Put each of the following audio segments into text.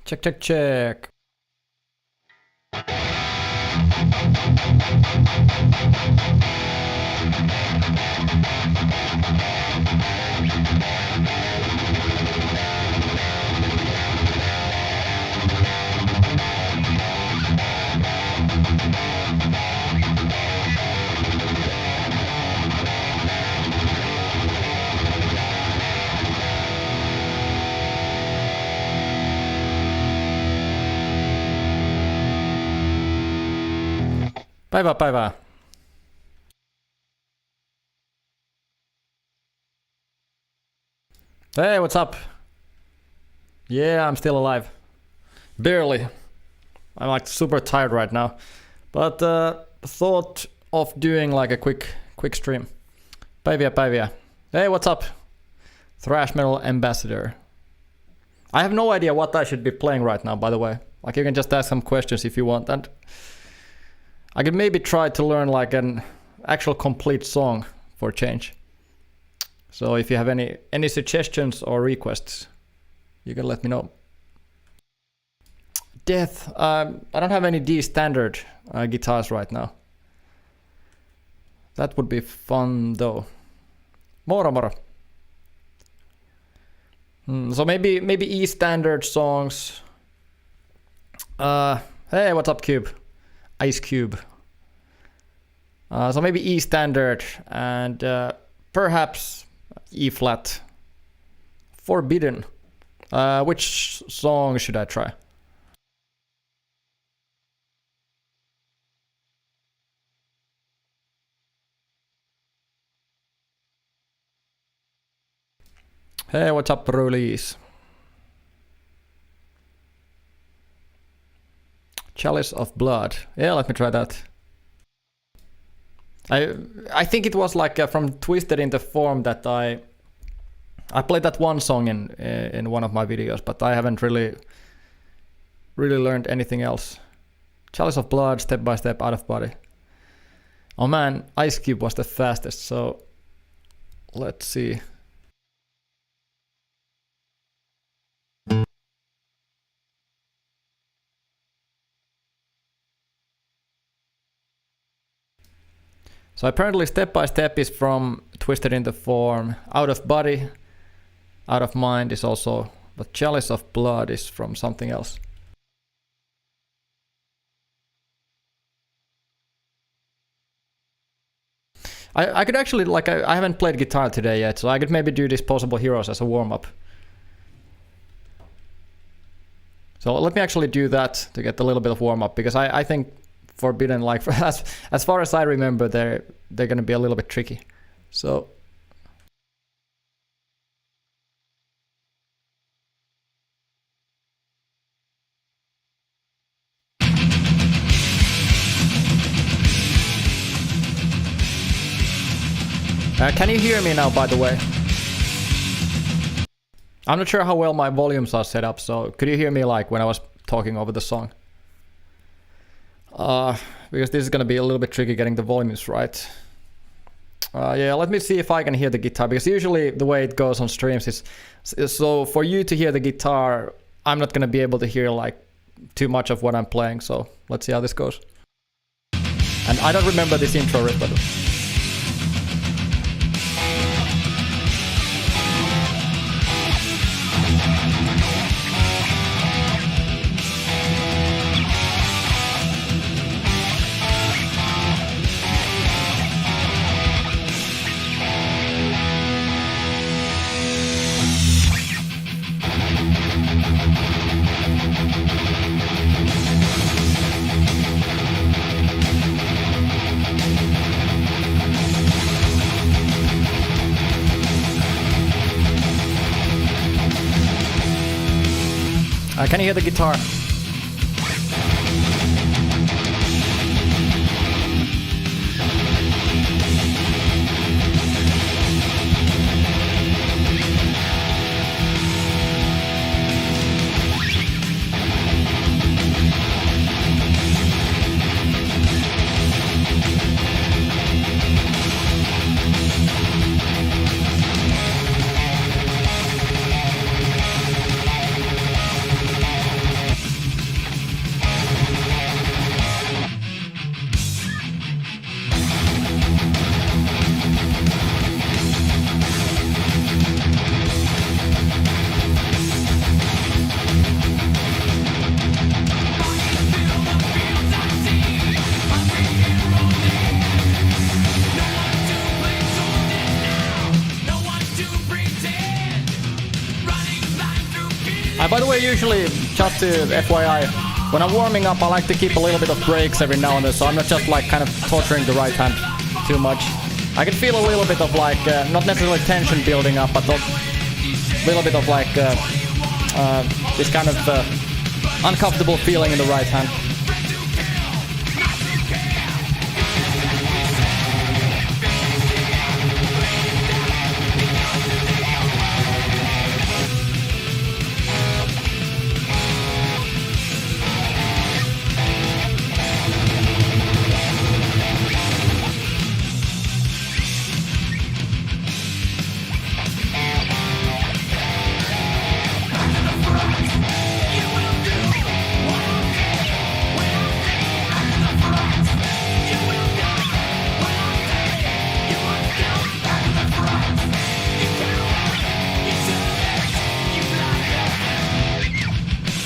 Check, check, check. Päivää, päivää. Hey, what's up? Yeah, I'm still alive. Barely. I'm like super tired right now. But thought of doing like a quick stream. Päiviä. Hey, what's up? Thrash metal ambassador. I have no idea what I should be playing right now, by the way. Like, you can just ask some questions if you want, and I could maybe try to learn like an actual complete song for change. So if you have any suggestions or requests, you can let me know. Death. I don't have any D standard guitars right now. That would be fun though. Moro. So maybe E standard songs. Hey, what's up, Cube? Ice Cube. So maybe E standard and perhaps E flat. Forbidden. Which song should I try? Hey, what's up, Release? Chalice of Blood. Yeah, let me try that. I think it was like from Twisted in the Form that I played that one song in one of my videos, but I haven't really learned anything else. Chalice of Blood, Step by Step, Out of Body. Oh man, Ice Cube was the fastest, so let's see. So apparently Step by Step is from Twisted in the Form. Out of Body, Out of Mind is also, but Chalice of Blood is from something else. I could actually, like, I haven't played guitar today yet, so I could maybe do Disposable Heroes as a warm-up. So let me actually do that to get a little bit of warm-up, because I think Forbidden, like, as far as I remember, they're gonna be a little bit tricky. So can you hear me now, by the way? I'm not sure how well my volumes are set up, so could you hear me like when I was talking over the song? Because this is gonna be a little bit tricky getting the volumes right. Yeah, let me see if I can hear the guitar, because usually the way it goes on streams is so for you to hear the guitar, I'm not gonna be able to hear like too much of what I'm playing, so let's see how this goes. And I don't remember this intro riff, but can you hear the guitar? By the way, usually, just to FYI, when I'm warming up, I like to keep a little bit of breaks every now and then, so I'm not just like kind of torturing the right hand too much. I can feel a little bit of like, not necessarily tension building up, but a little bit of like this kind of uncomfortable feeling in the right hand.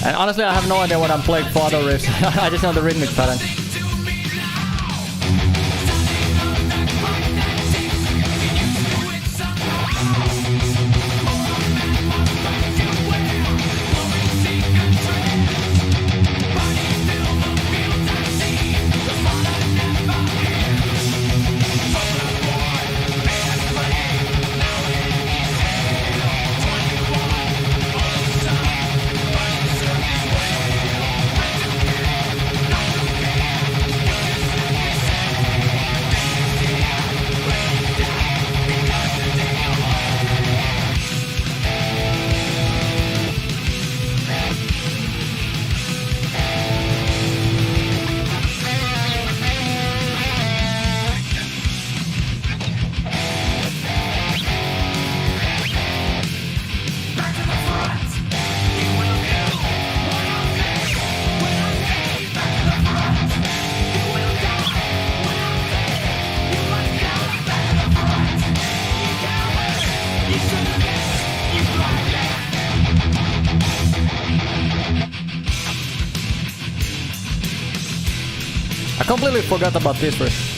And honestly, I have no idea what I'm playing for other riffs. I just know the rhythmic pattern. I completely forgot about this riff.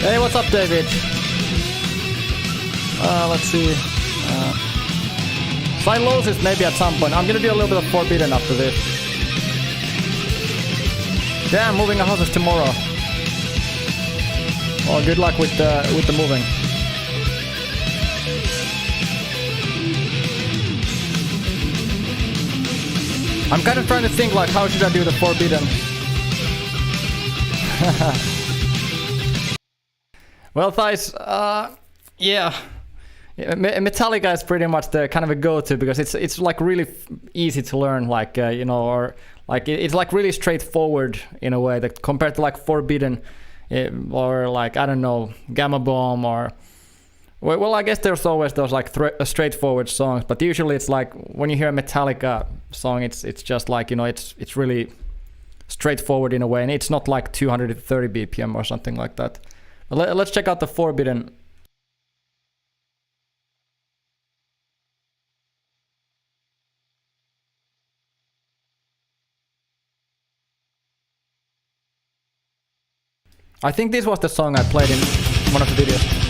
Hey, what's up, David? Let's see. Silosis maybe at some point. I'm gonna do a little bit of Forbidden after this. Damn, moving the houses tomorrow. Well, good luck with the moving. I'm kind of trying to think like how should I do the Forbidden. Well, Thais, yeah, Metallica is pretty much the kind of a go-to because it's like really easy to learn, like you know, or like it's like really straightforward in a way that compared to like Forbidden, or like I don't know, Gamma Bomb or well, I guess there's always those like straightforward songs, but usually it's like when you hear a Metallica song, it's just like you know, it's really straightforward in a way, and it's not like 230 BPM or something like that. Let's check out the Forbidden. I think this was the song I played in one of the videos.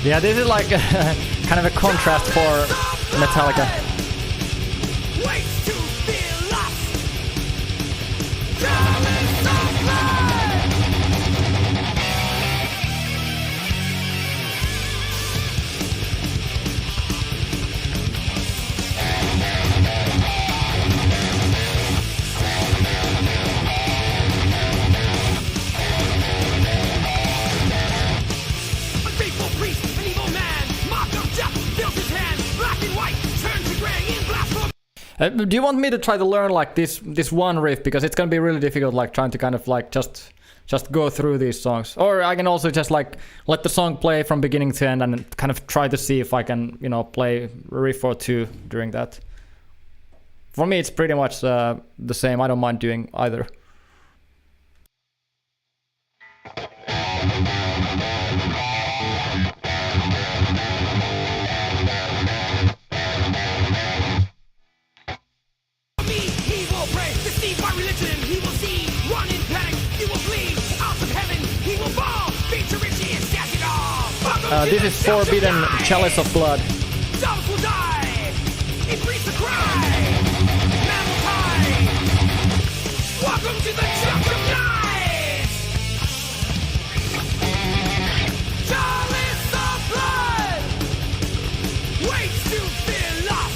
Yeah, this is like kind of a contrast for Metallica. Do you want me to try to learn like this one riff, because it's gonna be really difficult, like trying to kind of like just go through these songs, or I can also just like let the song play from beginning to end and kind of try to see if I can, you know, play a riff or two during that. For me, it's pretty much the same. I don't mind doing either. This is Forbidden Chalice of Blood. Dogs will die. It breeds the cry. Man will die. Welcome to the Church of Lies. Chalice of blood. Waits to fill up.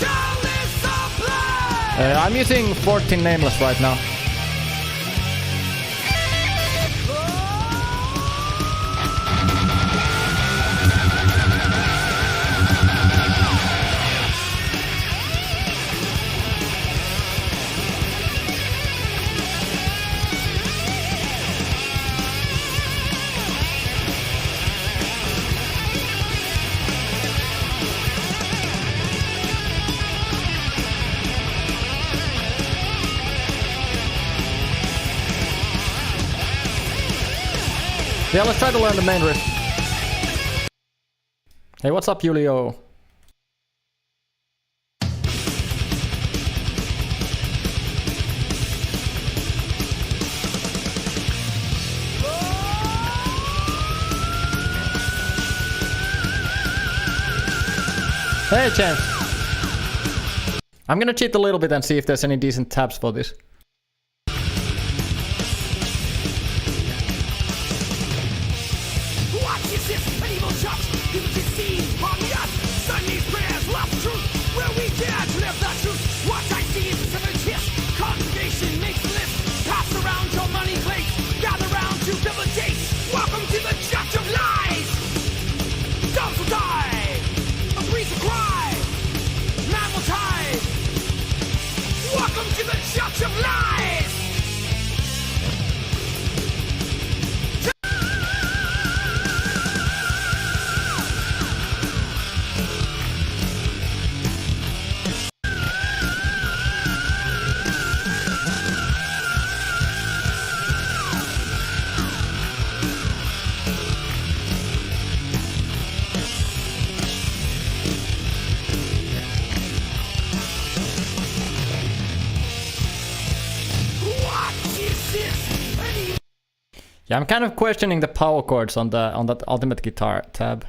Chalice of blood. I'm using 14 Nameless right now. Yeah, let's try to learn the main riff. Hey, what's up, Julio? Hey, Chance. I'm gonna cheat a little bit and see if there's any decent tabs for this. Welcome to the Church of Lies! Dogs will die! A breeze will cry! Man will die! Welcome to the Church of Lies! Yeah, I'm kind of questioning the power chords on that Ultimate Guitar tab.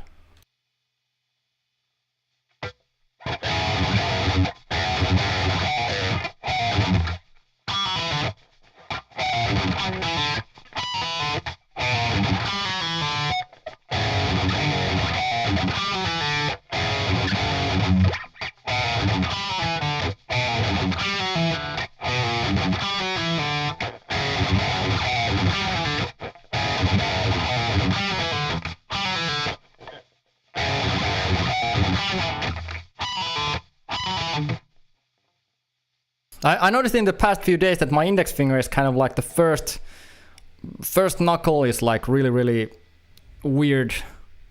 I noticed in the past few days that my index finger is kind of like the first knuckle is like really weird,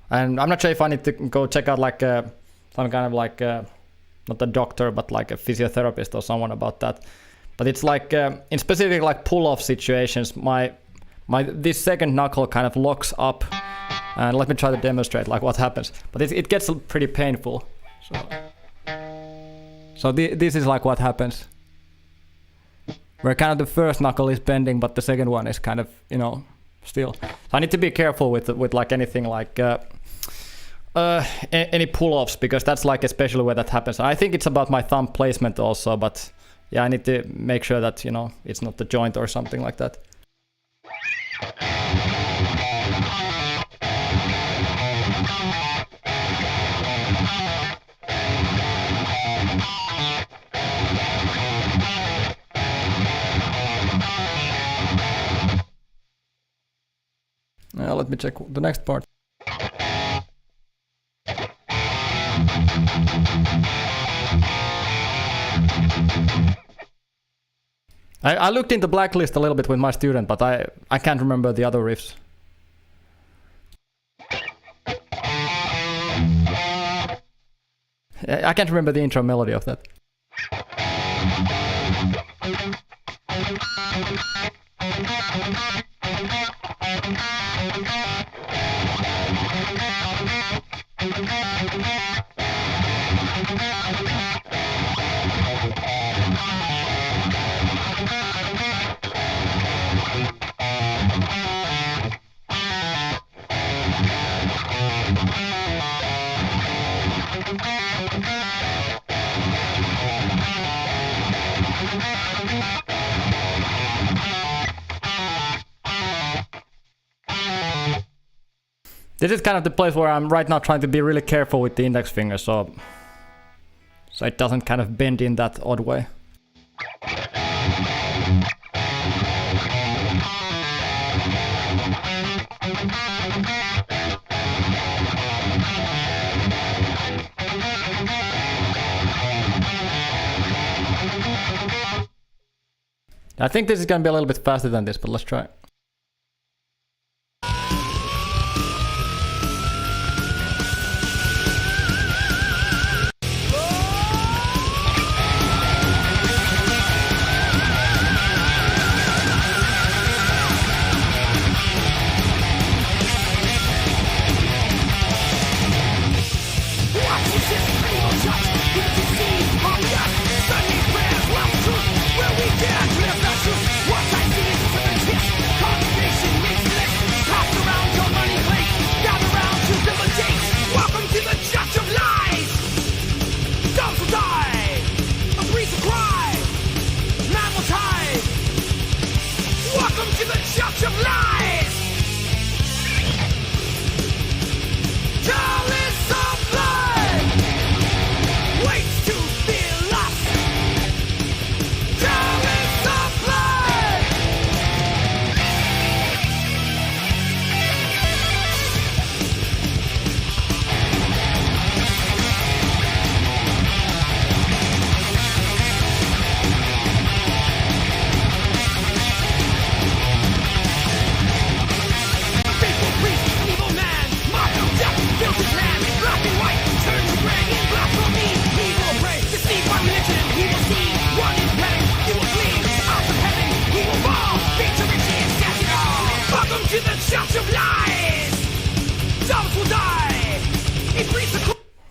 and I'm not sure if I need to go check out like some kind of like not a doctor but like a physiotherapist or someone about that. But it's like in specific like pull-off situations, my this second knuckle kind of locks up, and let me try to demonstrate like what happens. But it gets pretty painful. So this is like what happens. Where kind of the first knuckle is bending, but the second one is kind of, you know, still. So I need to be careful with like anything like any pull-offs, because that's like especially where that happens. I think it's about my thumb placement also, but yeah, I need to make sure that, you know, it's not the joint or something like that. Let me check the next part. I looked into Blacklist a little bit with my student, but I can't remember the other riffs. I can't remember the intro melody of that. This is kind of the place where I'm right now trying to be really careful with the index finger, so it doesn't kind of bend in that odd way. I think this is gonna be a little bit faster than this, but let's try.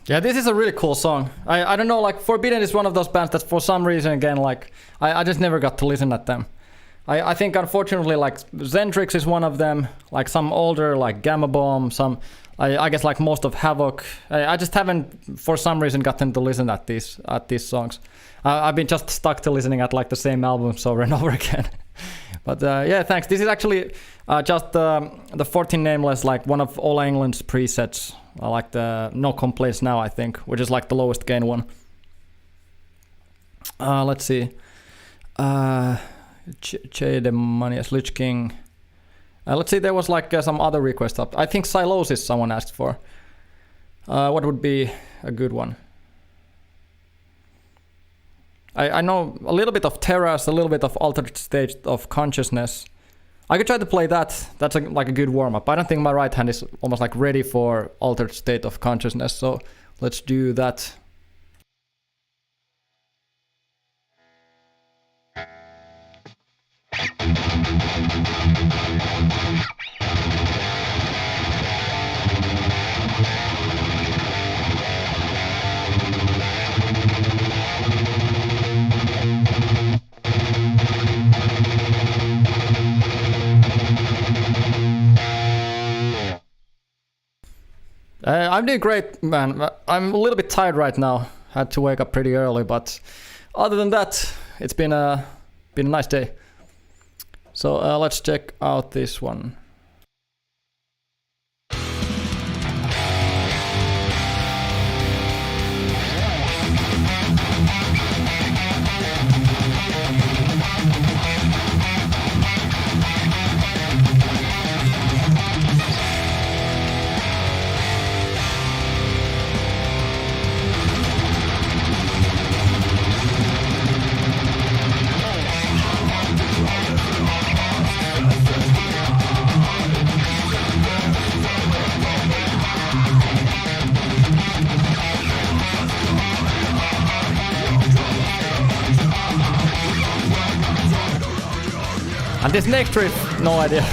Yeah, this is a really cool song. I don't know, like Forbidden is one of those bands that for some reason again, like I just never got to listen at them. I think unfortunately like Zentrix is one of them, like some older like Gamma Bomb, some I guess like most of Havoc. I just haven't for some reason gotten to listen at these songs. I've been just stuck to listening at like the same albums over and over again. But yeah, thanks. This is actually just the 14 Nameless, like one of All England's presets. I like the No Complaints Now, I think, which is like the lowest gain one. Let's see. Che Demonius, Lich King. Let's see, there was like some other requests up. I think Silosis someone asked for. What would be a good one? I know a little bit of Terras, a little bit of Altered State of Consciousness. I could try to play that. That's like a good warm-up. I don't think my right hand is almost like ready for Altered State of Consciousness, so let's do that. I'm doing great, man. I'm a little bit tired right now. Had to wake up pretty early, but other than that, it's been a nice day. So let's check out this one. And this next riff, no idea.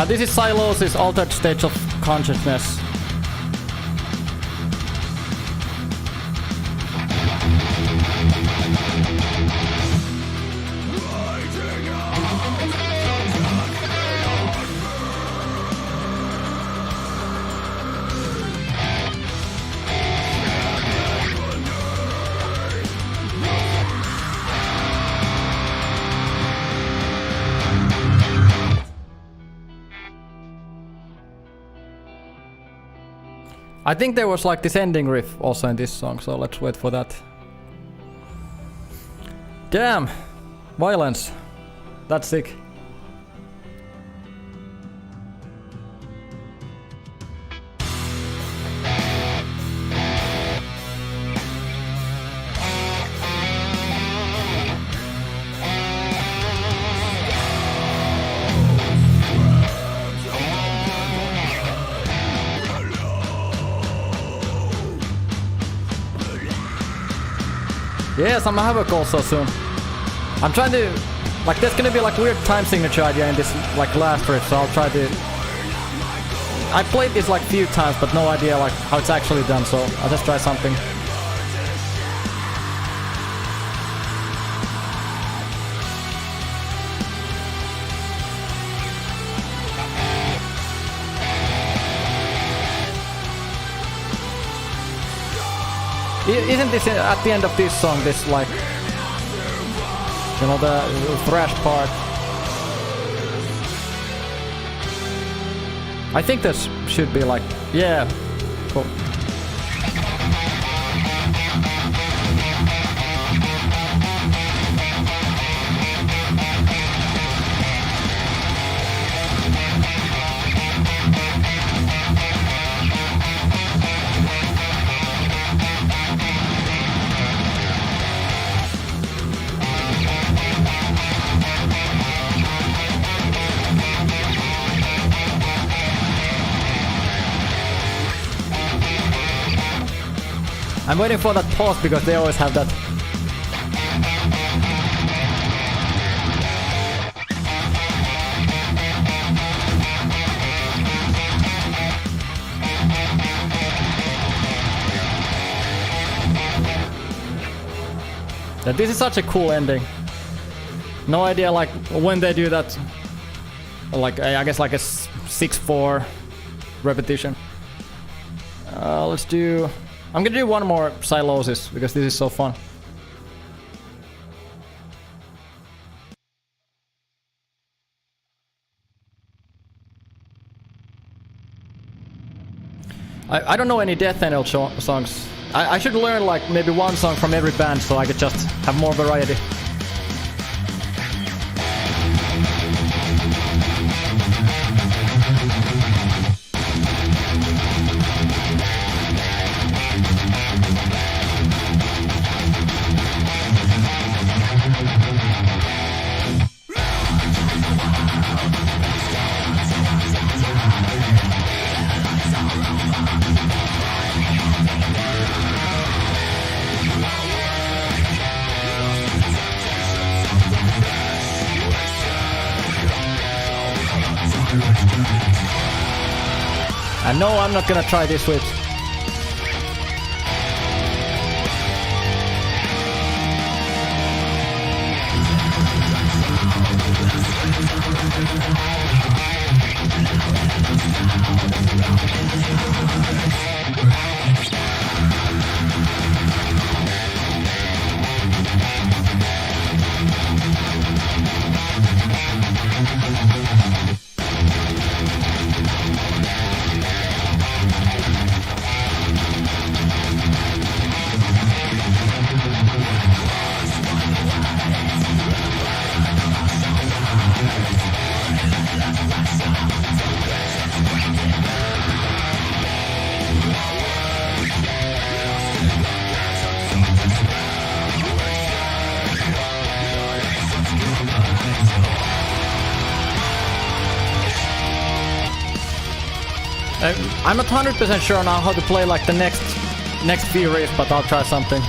This is Silos' altered state of consciousness. I think there was like this ending riff also in this song, so let's wait for that. Damn! Violence. That's sick. Yes, I'm gonna have a call so soon. I'm trying to... Like, there's gonna be like weird time signature idea in this like last riff, so I'll try to... I played this like few times, but no idea like how it's actually done, so I'll just try something. Isn't this at the end of this song, this like, you know, the thrash part? I think this should be like, yeah, cool. I'm waiting for that pause because they always have that. This is such a cool ending. No idea like when they do that. Like I guess like a 6/4 repetition. Let's do. I'm gonna do one more Silosis because this is so fun. I don't know any death NL songs. I should learn like maybe one song from every band so I could just have more variety. And no, I'm not gonna try this switch. I'm not 100% sure now how to play like the next few riffs, but I'll try something.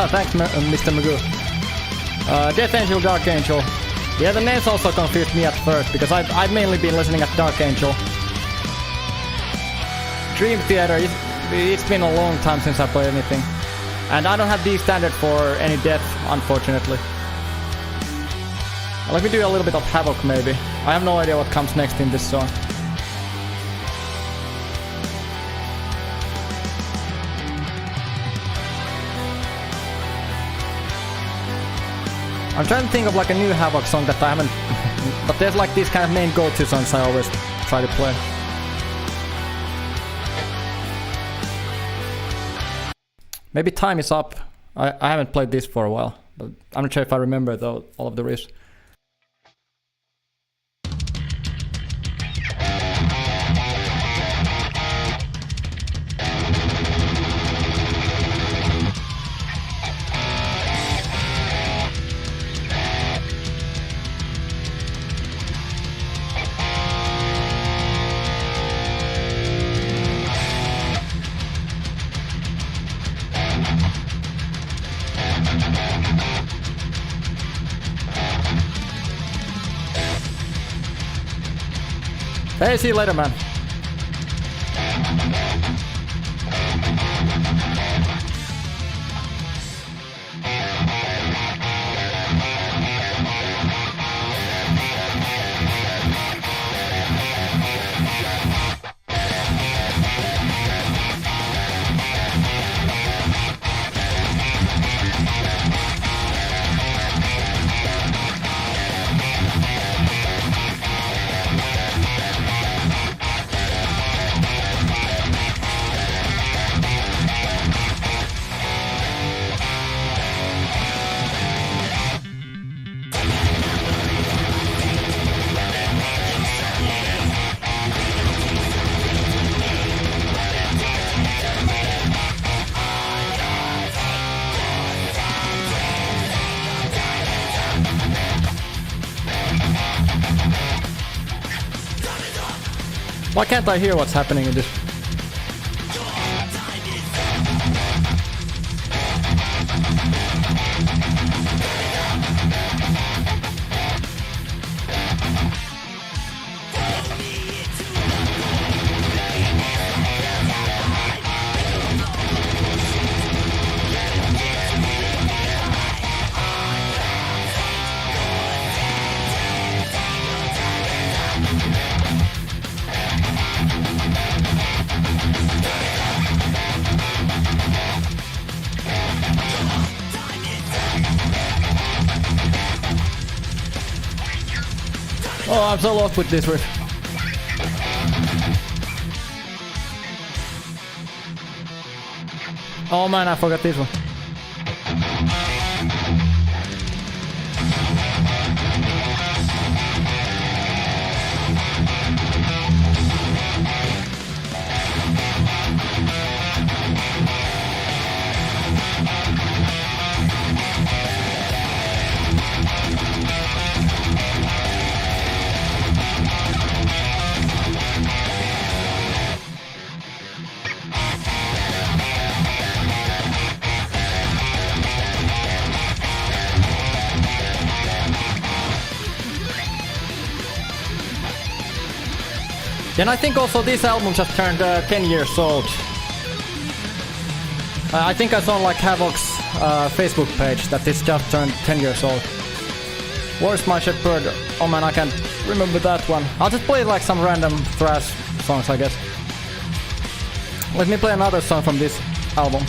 Thanks, Mr. Magoo. Death Angel, Dark Angel. Yeah, the names also confused me at first, because I've mainly been listening at Dark Angel. Dream Theater, it's been a long time since I played anything. And I don't have D standard for any death, unfortunately. Let me do a little bit of Havoc, maybe. I have no idea what comes next in this song. I'm trying to think of like a new Havoc song that I haven't... but there's like these kind of main go-to songs I always try to play. Maybe Time Is Up. I haven't played this for a while, but I'm not sure if I remember though all of the riffs. Hey, see you later, man. Why can't I hear what's happening in this? Oh, I'm so lost with this riff. Oh man, I forgot this one. And I think also this album just turned 10 years old. I think I saw on like Havoc's Facebook page that this just turned 10 years old. Where's My Shepherd? Oh man, I can't remember that one. I'll just play like some random thrash songs, I guess. Let me play another song from this album.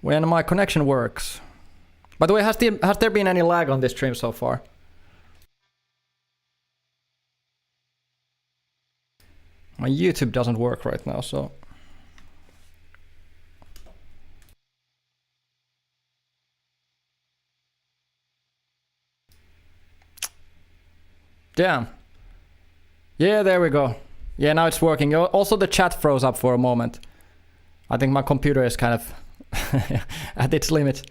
When my connection works. By the way, has there been any lag on this stream so far? My YouTube doesn't work right now, so... Damn. Yeah, there we go. Yeah, now it's working. Also, the chat froze up for a moment. I think my computer is kind of at its limit.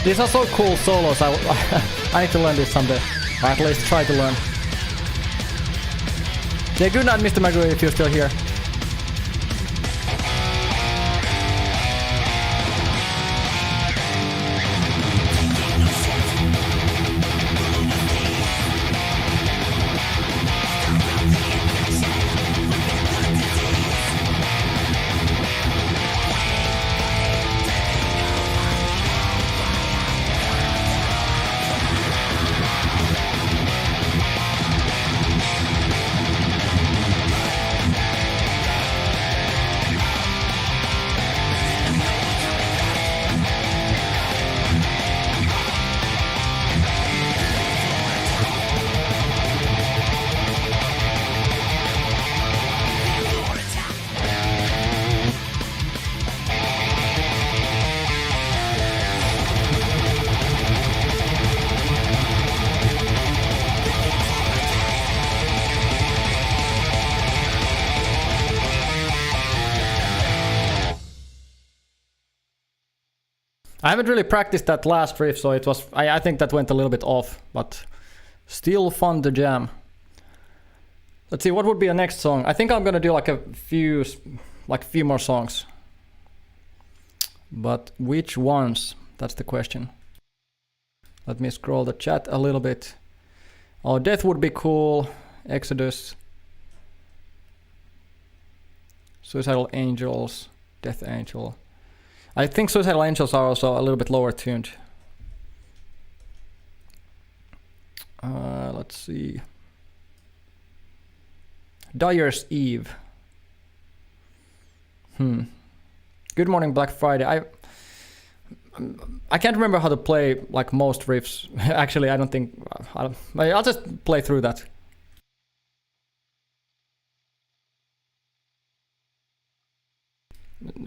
These are so cool solos. I need to learn this someday. Or at least try to learn. Yeah, good night, Mr. McGree, if you're still here. I haven't really practiced that last riff, so it was. I think that went a little bit off, but still fun to jam. Let's see, what would be the next song? I think I'm gonna do like a few more songs. But which ones? That's the question. Let me scroll the chat a little bit. Oh, Death would be cool. Exodus. Suicidal Angels. Death Angel. I think Suicidal Angels are also a little bit lower tuned. Let's see. Dyer's Eve. Good Morning Black Friday. I can't remember how to play like most riffs. Actually, I don't think. I'll just play through that.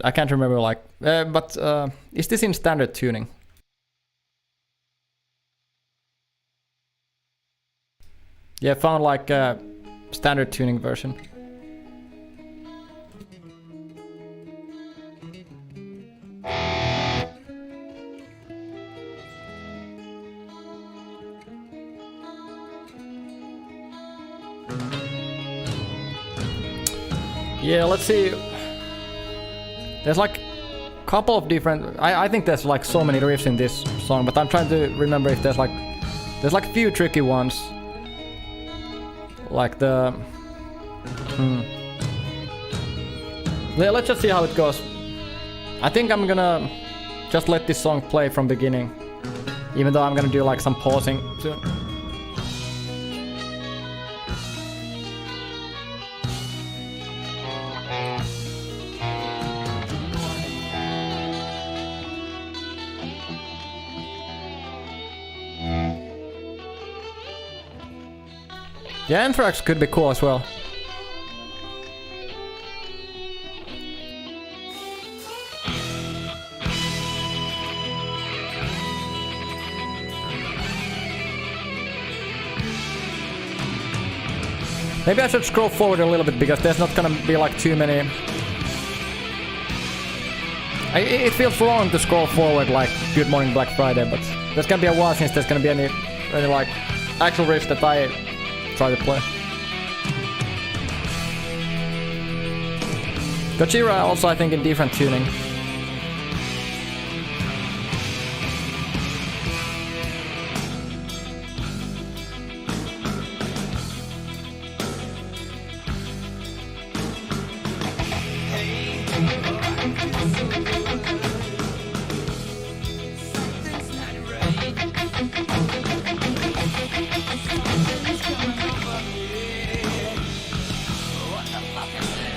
I can't remember like. But is this in standard tuning? Yeah, found like a standard tuning version. Yeah, let's see. There's like a couple of different. I think there's like so many riffs in this song, but I'm trying to remember if there's like a few tricky ones. Like the. Yeah, let's just see how it goes. I think I'm gonna just let this song play from beginning, even though I'm gonna do like some pausing soon. Yeah, Anthrax could be cool as well. Maybe I should scroll forward a little bit because there's not gonna be like too many. It feels wrong to scroll forward like Good Morning Black Friday, but there's gonna be a while since there's gonna be any like actual riffs that I try to play. Gojira also I think in different tuning.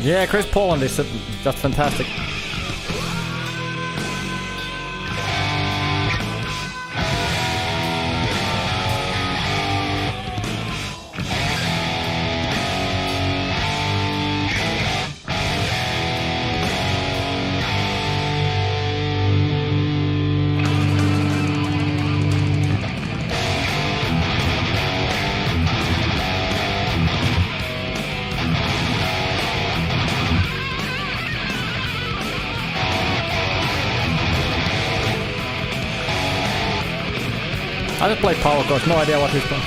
Yeah, Chris Poland is just fantastic. I just played power chords, no idea what he's doing.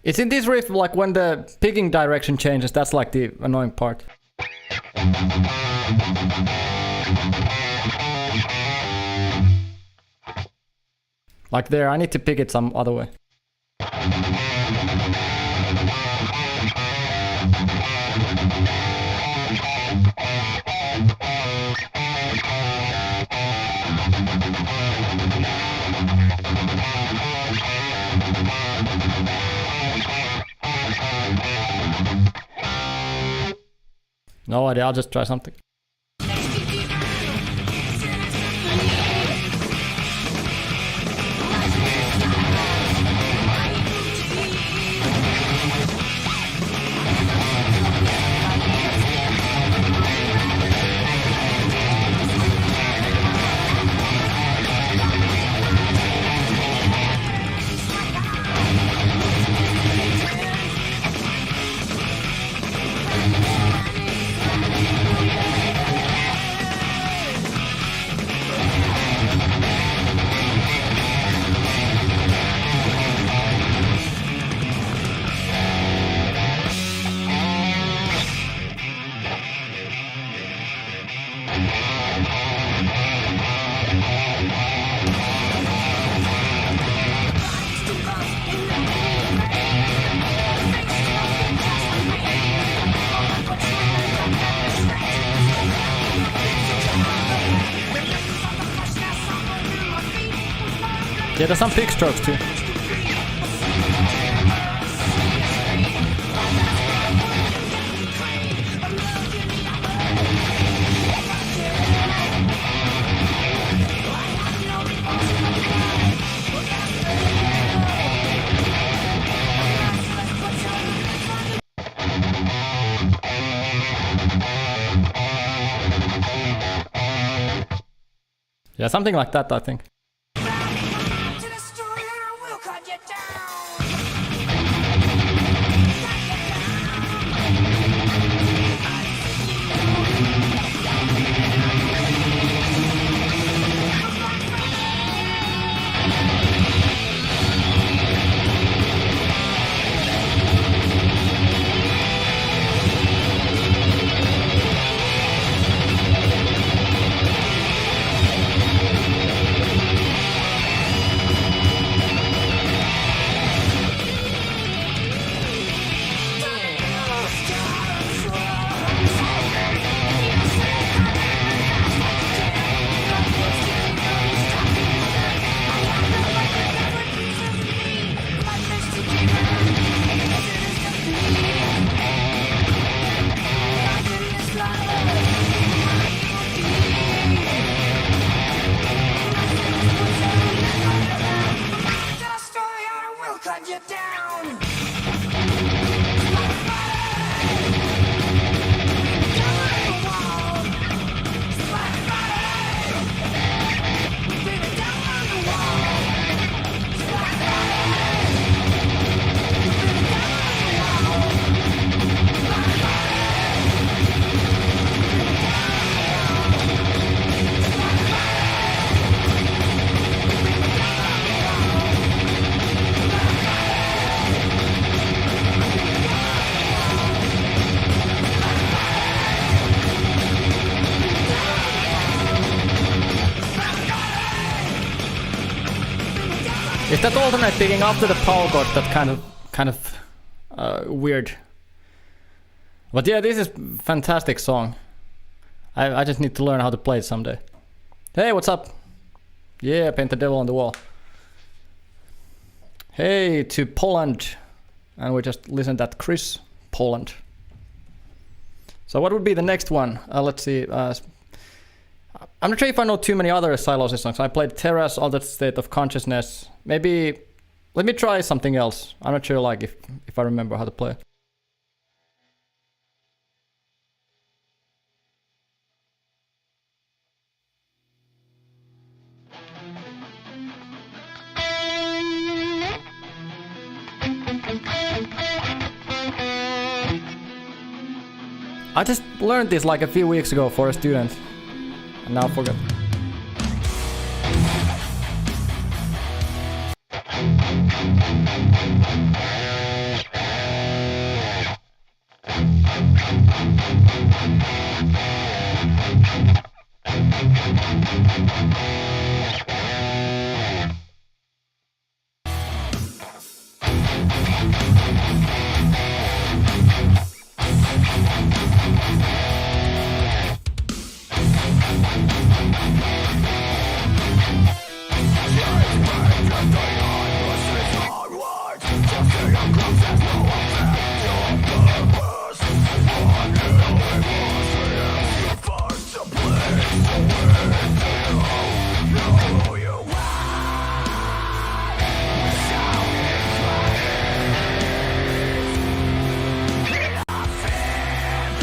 It's in this riff, like when the picking direction changes, that's like the annoying part. Like there, I need to pick it some other way. No idea, I'll just try something. Yeah, there's some big strokes too. Yeah, something like that, I think. Is that alternate picking after the power chord that kind of weird? But yeah, this is fantastic song. I just need to learn how to play it someday. Hey, what's up? Yeah, paint the devil on the wall. Hey to Poland, and we just listened at Chris Poland. So what would be the next one? Let's see. I'm not sure if I know too many other Silosis songs. I played Terrace, Altered State of Consciousness. Maybe let me try something else. I'm not sure like if I remember how to play. I just learned this like a few weeks ago for a student, and now I forgot.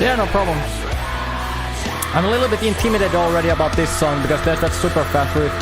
Yeah, no problem. I'm a little bit intimidated already about this song because there's that super fast riff.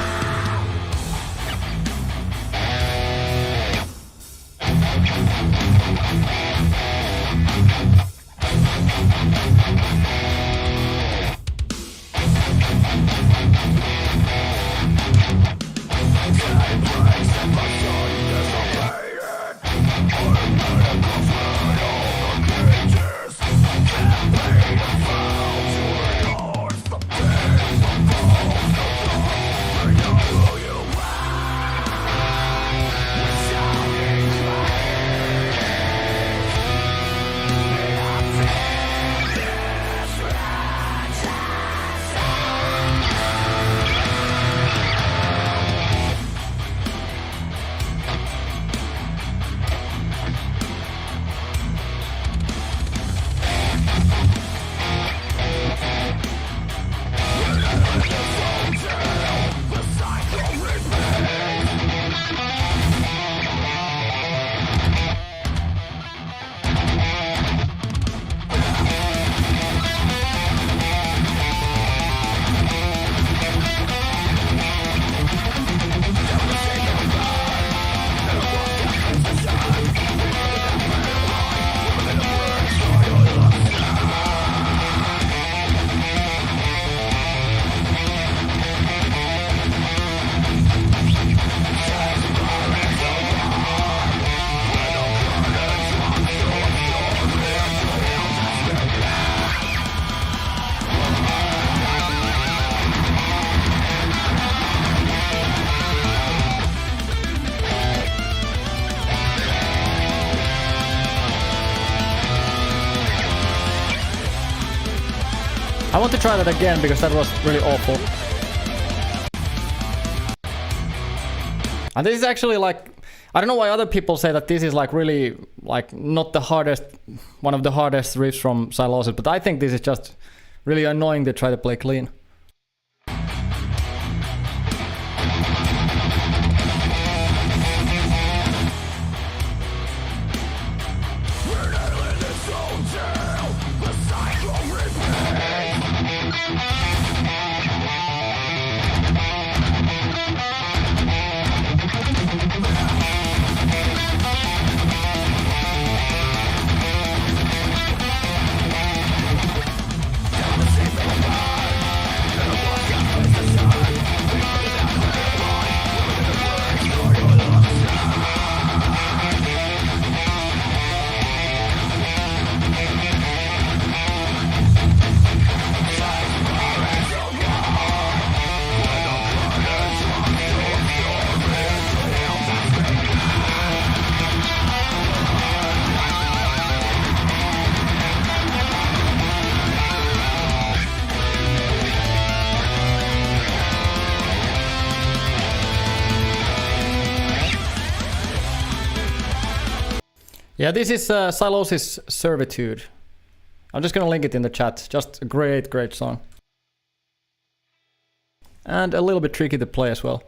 I want to try that again because that was really awful. And this is actually like, I don't know why other people say that this is like really like not the hardest, one of the hardest riffs from Silosis, but I think this is just really annoying to try to play clean. Yeah, this is Silosis Servitude. I'm just gonna link it in the chat. Just a great, great song. And a little bit tricky to play as well.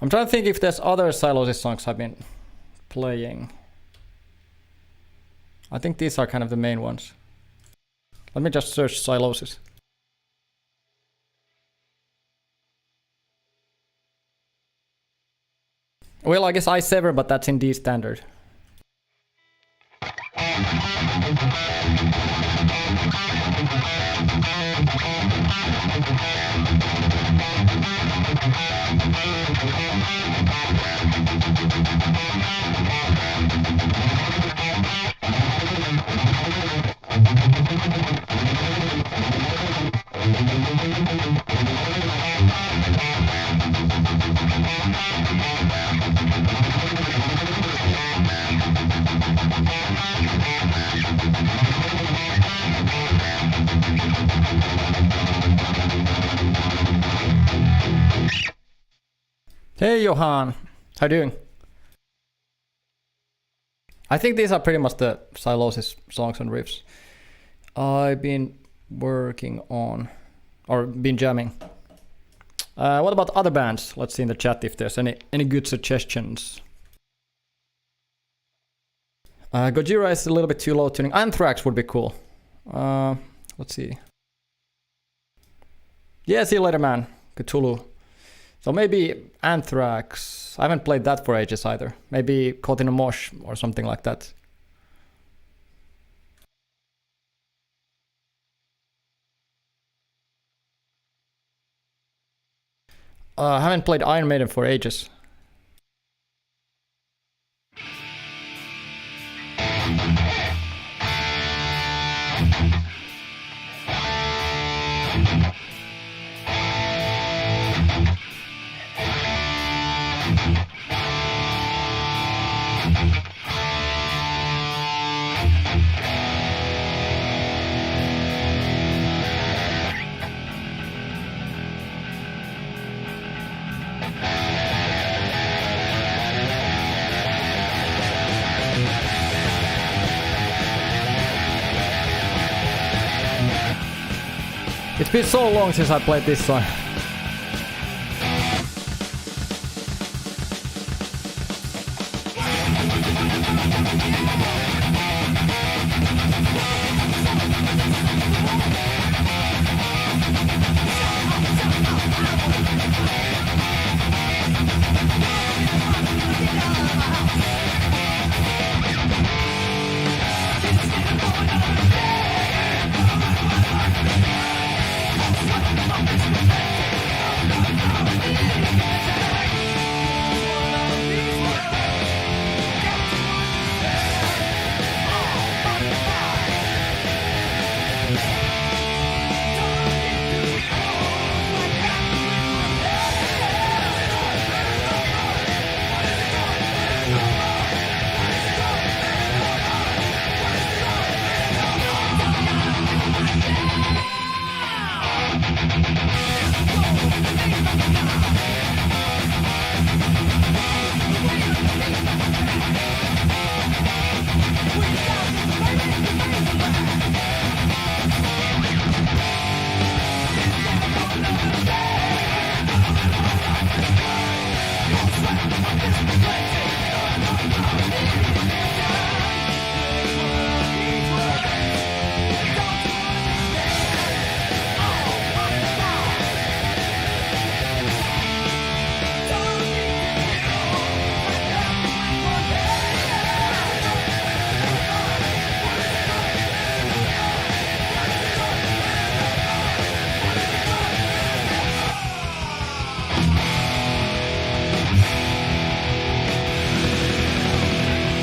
I'm trying to think if there's other Silosis songs I've been playing. I think these are kind of the main ones. Let me just search Silosis. Well, I guess I Sever, but that's in D standard. Hey Johan, how you doing? I think these are pretty much the Silosis songs and riffs I've been working on, or been jamming. What about other bands? Let's see in the chat if there's any good suggestions. Gojira is a little bit too low tuning. Anthrax would be cool. Let's see. Yeah, see you later, man. Cthulhu. So maybe Anthrax. I haven't played that for ages either. Maybe Caught in a Mosh or something like that. I haven't played Iron Maiden for ages. It's been so long since I played this song.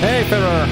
Hey, Ferrer.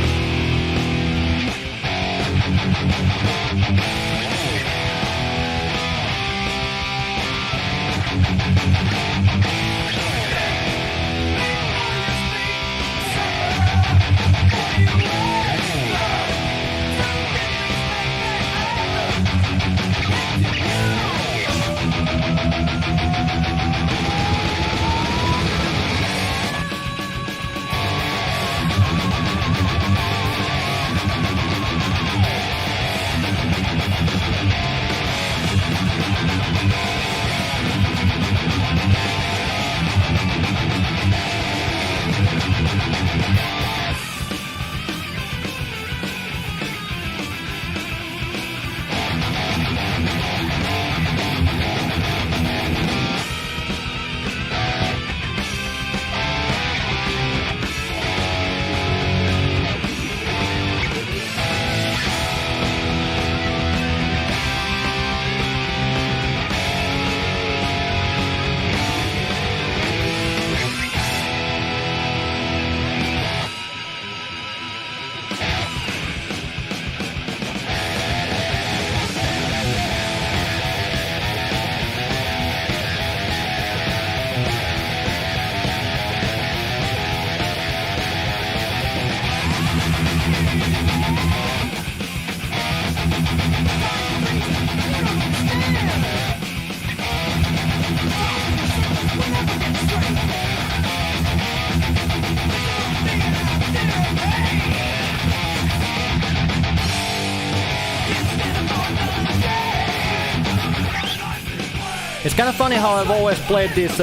It's kind of funny how I've always played these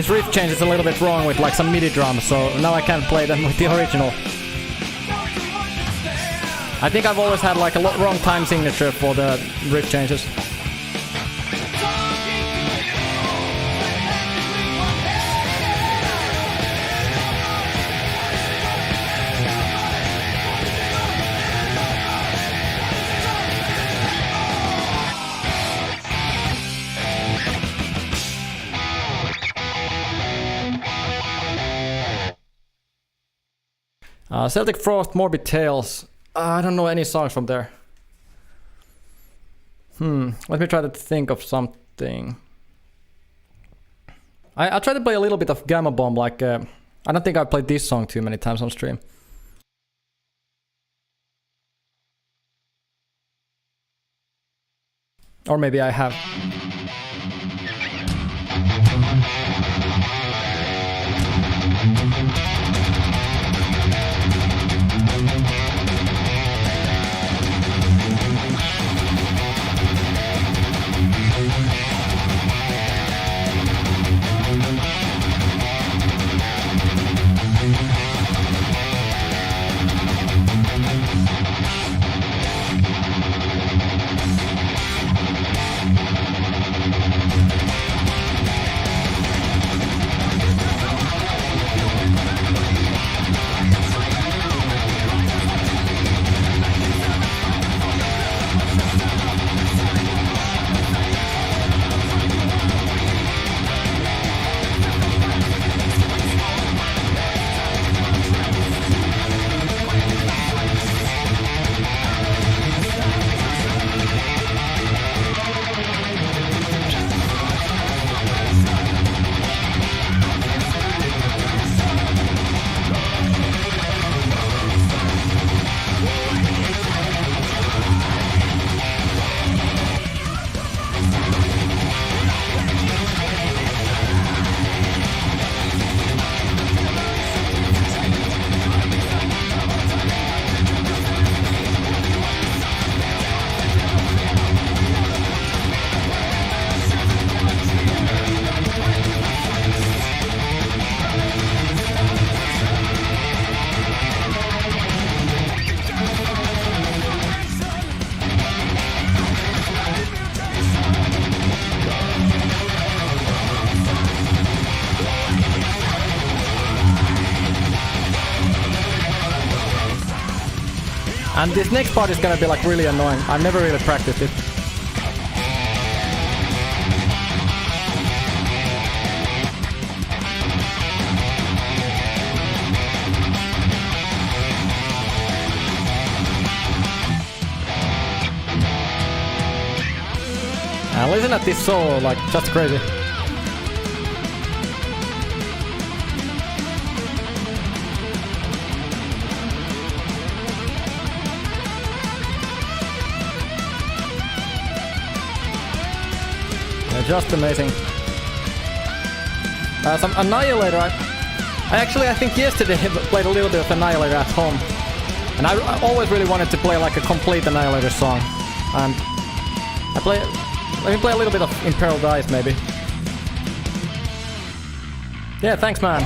riff changes a little bit wrong with like some MIDI drums, so now I can't play them with the original. I think I've always had like a wrong time signature for the riff changes. Celtic Frost, Morbid Tales. I don't know any songs from there. Let me try to think of something. I tried to play a little bit of Gamma Bomb, like I don't think I played this song too many times on stream. Or maybe I have. And this next part is gonna be like really annoying. I've never really practiced it. And listen at this solo, like just crazy. Just amazing. Some Annihilator. I think yesterday played a little bit of Annihilator at home, and I always really wanted to play like a complete Annihilator song. And let me play a little bit of In Paradise maybe. Yeah, thanks, man.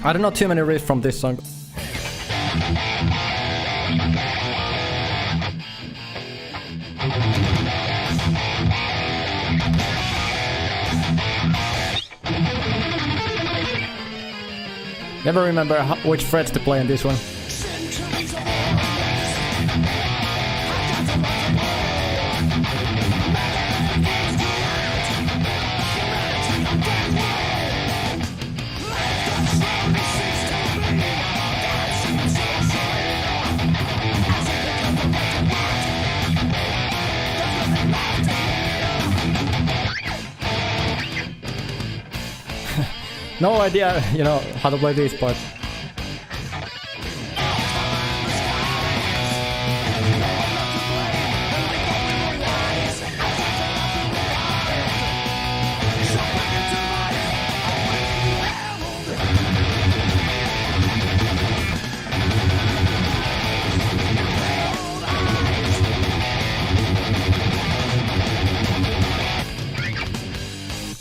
I don't know too many riffs from this song. Never remember which frets to play in this one. No idea, you know, how to play these parts.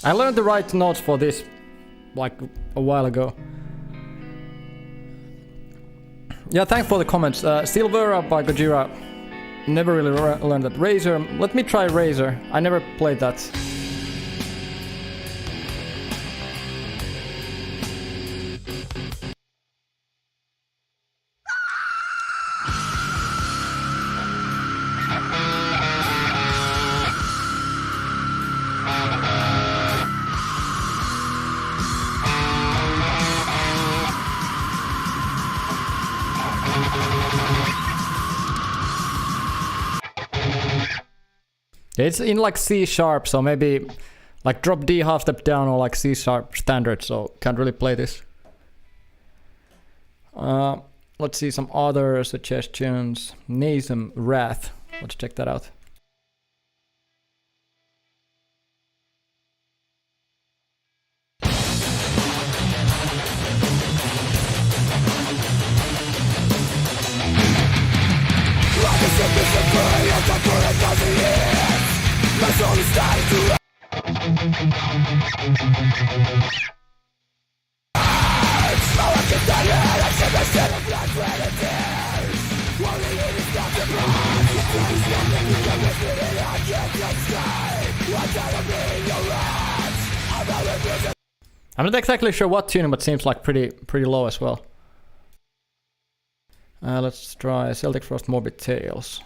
I learned the right notes for this like a while ago. Yeah, thanks for the comments. Silvera by Gojira. Never really learned that. Razor. Let me try Razor. I never played that. It's in like C sharp, so maybe like drop D half step down or like C sharp standard, so can't really play this. Let's see some other suggestions. Nasum Wrath. Let's check that out. I'm not exactly sure what tuning, but seems like pretty low as well. Let's try Celtic Frost Morbid Tales.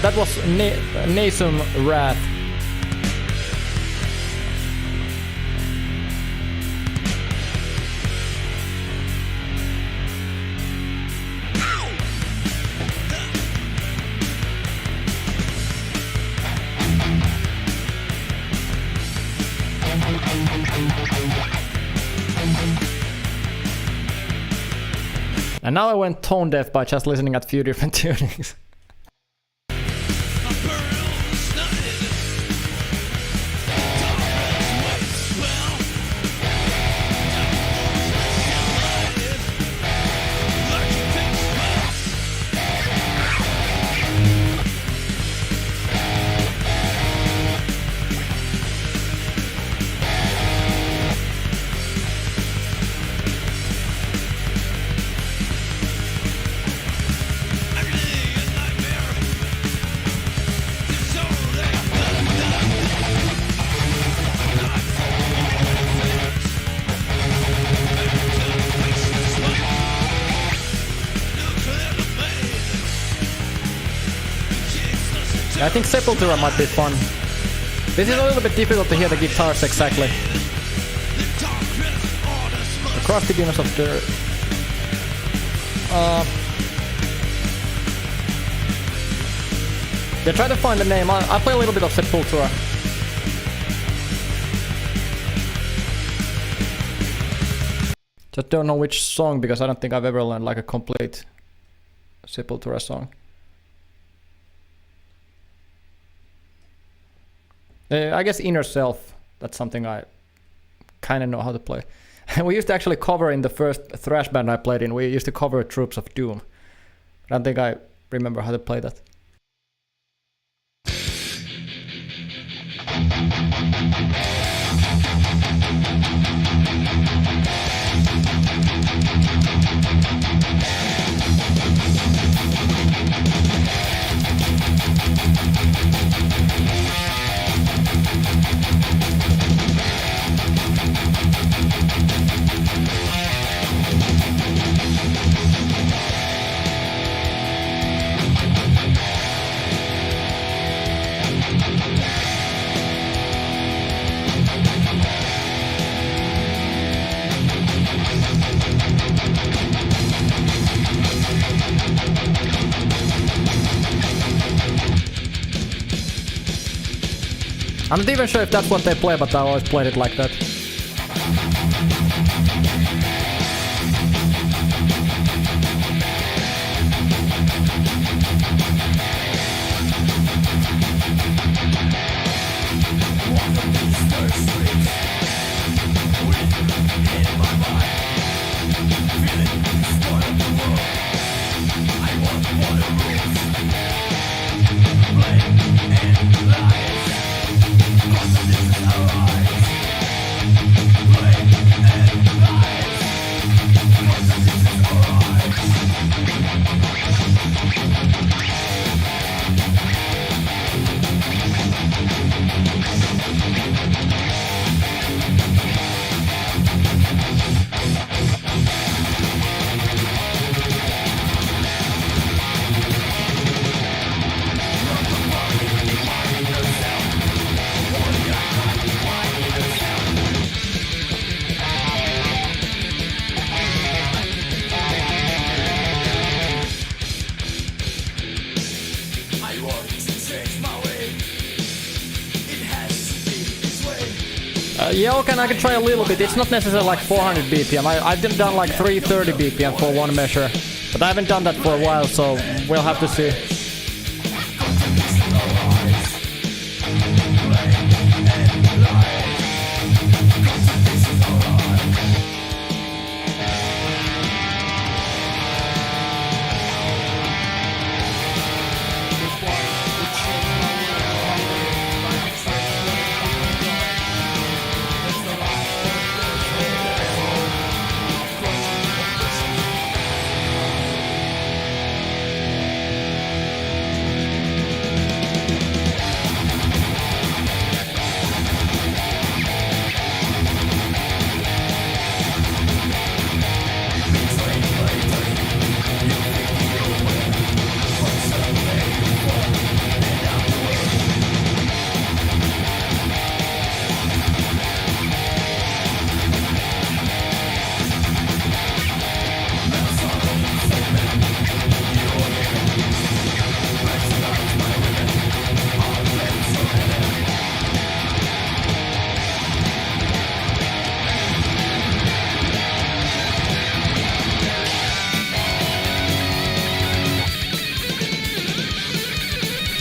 That was Nasum Wrath. And now I went tone deaf by just listening at few different tunings. I think Sepultura might be fun. This is a little bit difficult to hear the guitars exactly. Across the Demons of Dirt. Yeah, try to find the name. I play a little bit of Sepultura. Just don't know which song because I don't think I've ever learned like a complete Sepultura song. I guess Inner Self, that's something I kind of know how to play. And we used to actually cover in the first thrash band I played in, we used to cover Troops of Doom. I don't think I remember how to play that. I'm not even sure if that's what they play, but I always played it like that. Yeah, okay, I can try a little bit. It's not necessarily like 400 BPM. I've done like 330 BPM for one measure. But I haven't done that for a while, so we'll have to see.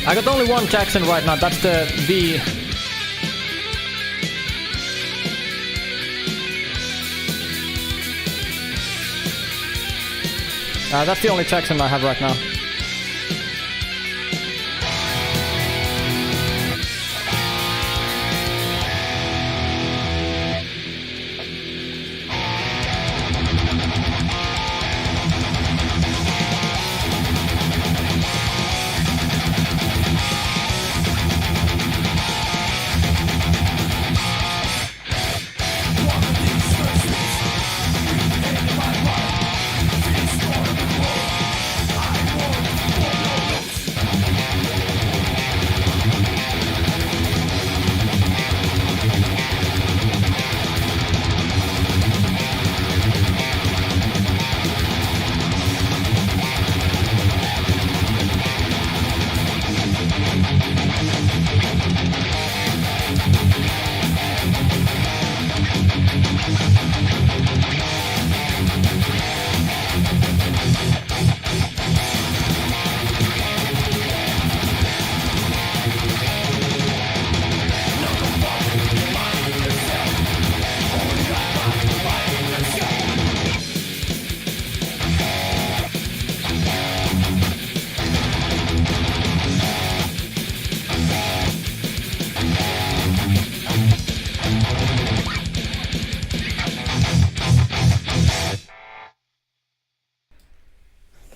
I got only one Jackson right now, that's the V. That's the only Jackson I have right now.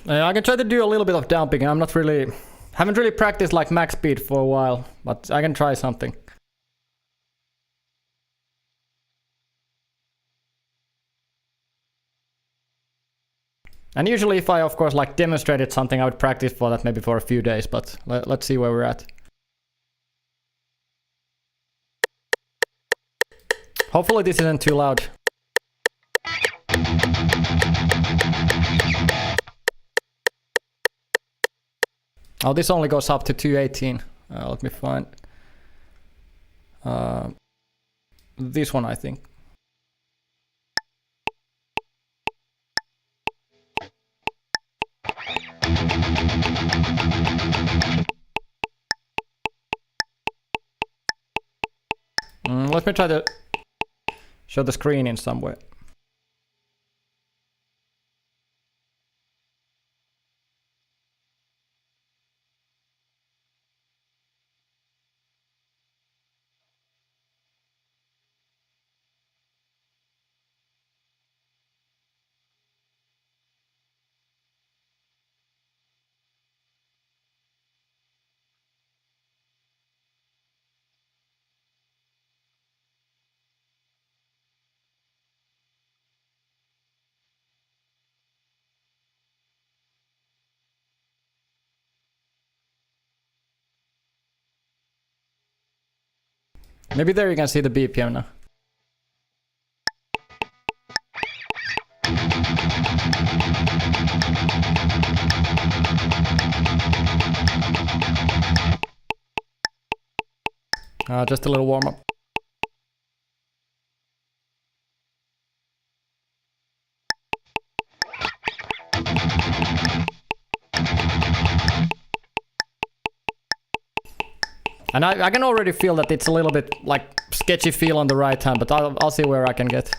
I can try to do a little bit of dumping. Haven't really practiced like max speed for a while, but I can try something. And usually if I of course like demonstrated something, I would practice for that maybe for a few days, but let's see where we're at. Hopefully this isn't too loud. Oh, this only goes up to 218. Let me find. This one, I think. Let me try to show the screen in some way. Maybe there you can see the BPM now. Just a little warm up. And I can already feel that it's a little bit like sketchy feel on the right hand, but I'll see where I can get.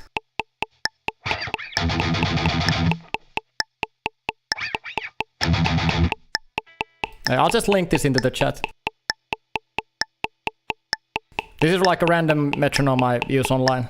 I'll just link this into the chat. This is like a random metronome I use online.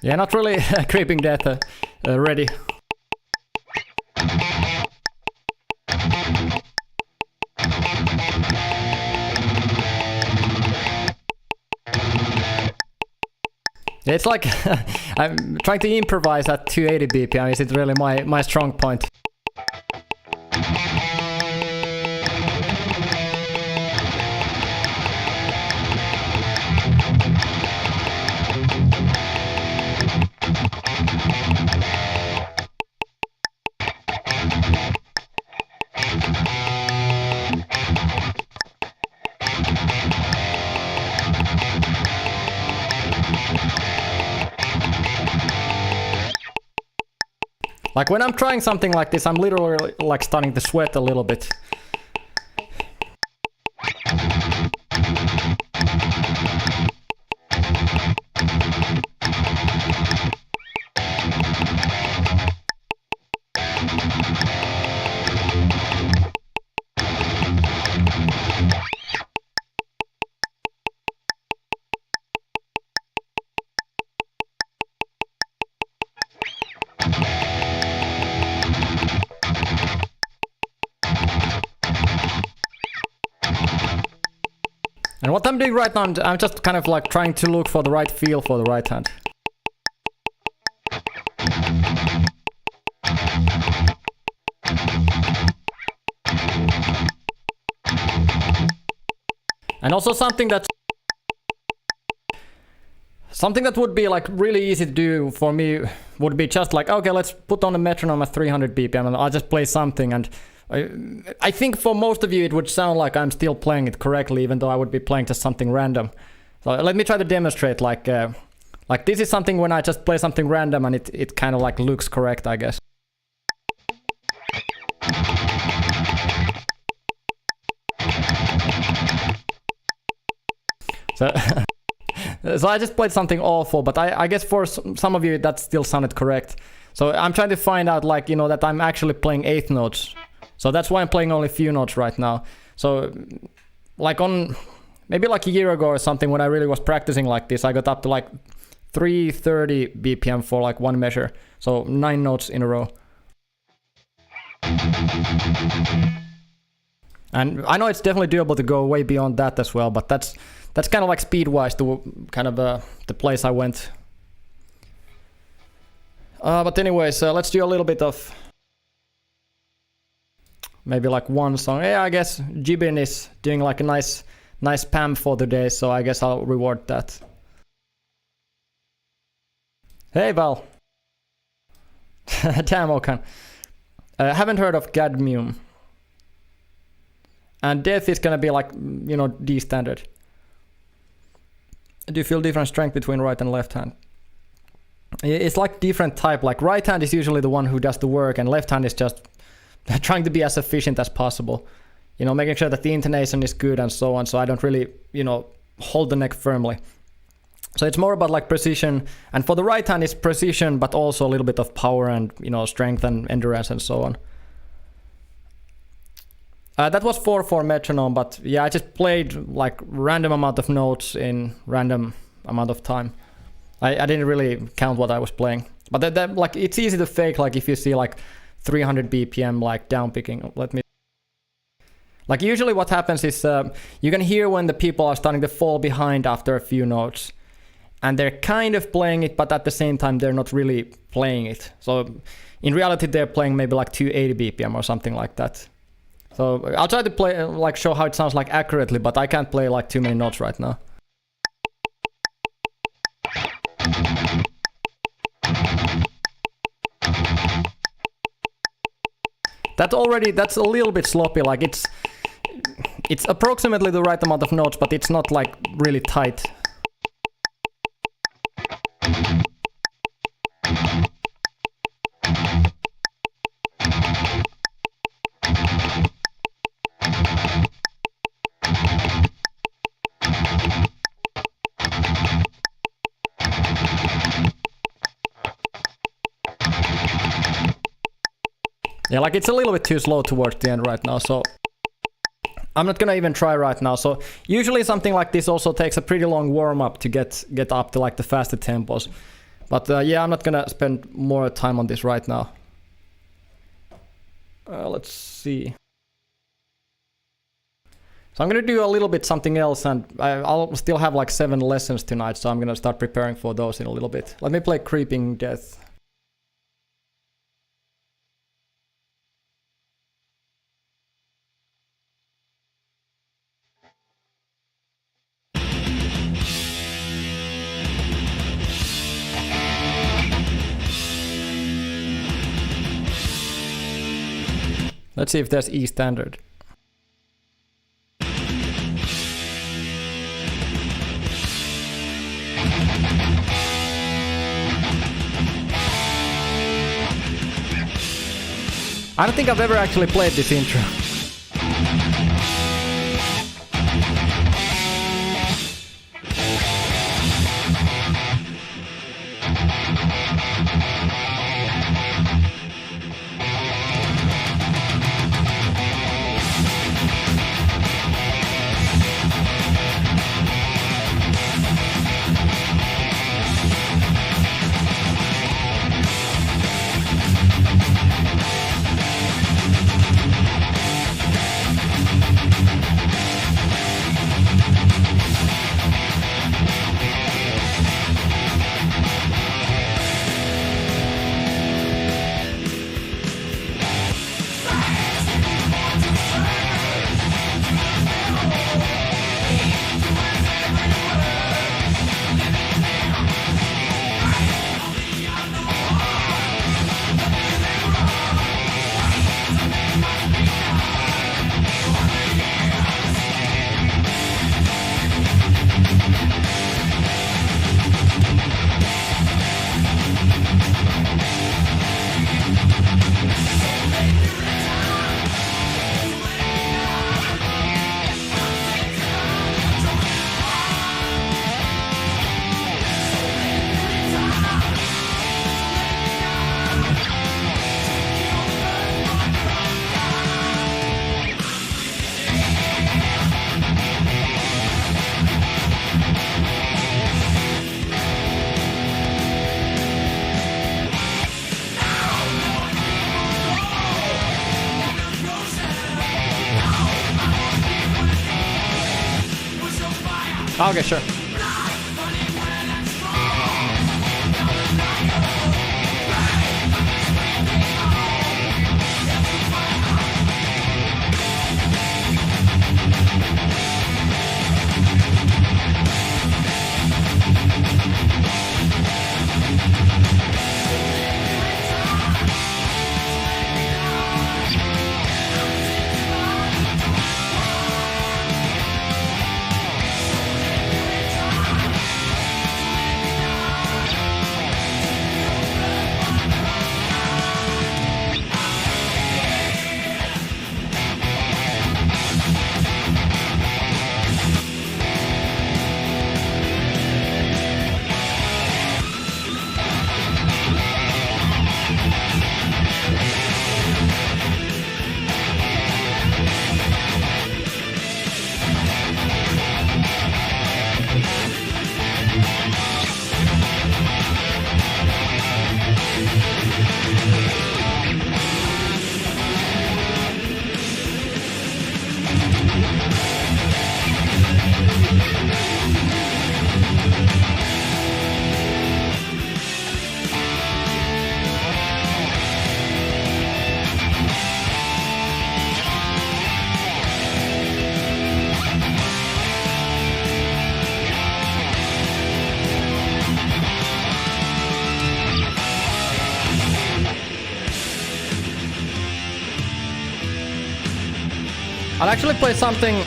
Yeah, not really creeping death ready. It's like I'm trying to improvise at 280 BPM. Is it really my strong point? Like when I'm trying something like this, I'm literally like starting to sweat a little bit. And what I'm doing right now, I'm just kind of like trying to look for the right feel for the right hand. And also something that would be like really easy to do for me would be just like, okay, let's put on a metronome at 300 BPM and I'll just play something. And I think for most of you it would sound like I'm still playing it correctly, even though I would be playing just something random. So let me try to demonstrate. Like this is something when I just play something random and it kind of like looks correct, I guess. So I just played something awful, but I guess for some of you that still sounded correct. So I'm trying to find out, like, you know, that I'm actually playing eighth notes. So that's why I'm playing only a few notes right now. So like on maybe like a year ago or something, when I really was practicing like this, I got up to like 330 BPM for like one measure. So 9 notes in a row. And I know it's definitely doable to go way beyond that as well, but that's kind of like speed-wise the kind of the place I went. But anyways, let's do a little bit of maybe like one song. Yeah, I guess Jibin is doing like a nice PAM for the day, so I guess I'll reward that. Hey Val. Damn, Okan. Haven't heard of Cadmium. And death is gonna be like, you know, D standard. Do you feel different strength between right and left hand? It's like different type. Like right hand is usually the one who does the work, and left hand is just trying to be as efficient as possible. You know, making sure that the intonation is good and so on, so I don't really, you know, hold the neck firmly. So it's more about like precision, and for the right hand it's precision, but also a little bit of power and, you know, strength and endurance and so on. That was 4/4 metronome, but yeah, I just played like random amount of notes in random amount of time. I didn't really count what I was playing, but that like it's easy to fake. Like if you see like 300 BPM like down picking. Let me. Like usually what happens is you can hear when the people are starting to fall behind after a few notes, and they're kind of playing it, but at the same time they're not really playing it. So in reality they're playing maybe like 280 BPM or something like that. So I'll try to play, like show how it sounds like accurately, but I can't play like too many notes right now. That's a little bit sloppy, like it's approximately the right amount of notes, but it's not like really tight. Yeah, like it's a little bit too slow towards the end right now, so I'm not gonna even try right now. So usually something like this also takes a pretty long warm-up to get up to like the faster tempos. But yeah, I'm not gonna spend more time on this right now. Let's see. So I'm gonna do a little bit something else, and I'll still have like 7 lessons tonight, so I'm gonna start preparing for those in a little bit. Let me play Creeping Death. Let's see if there's E standard. I don't think I've ever actually played this intro. Okay, sure. I'll actually play something.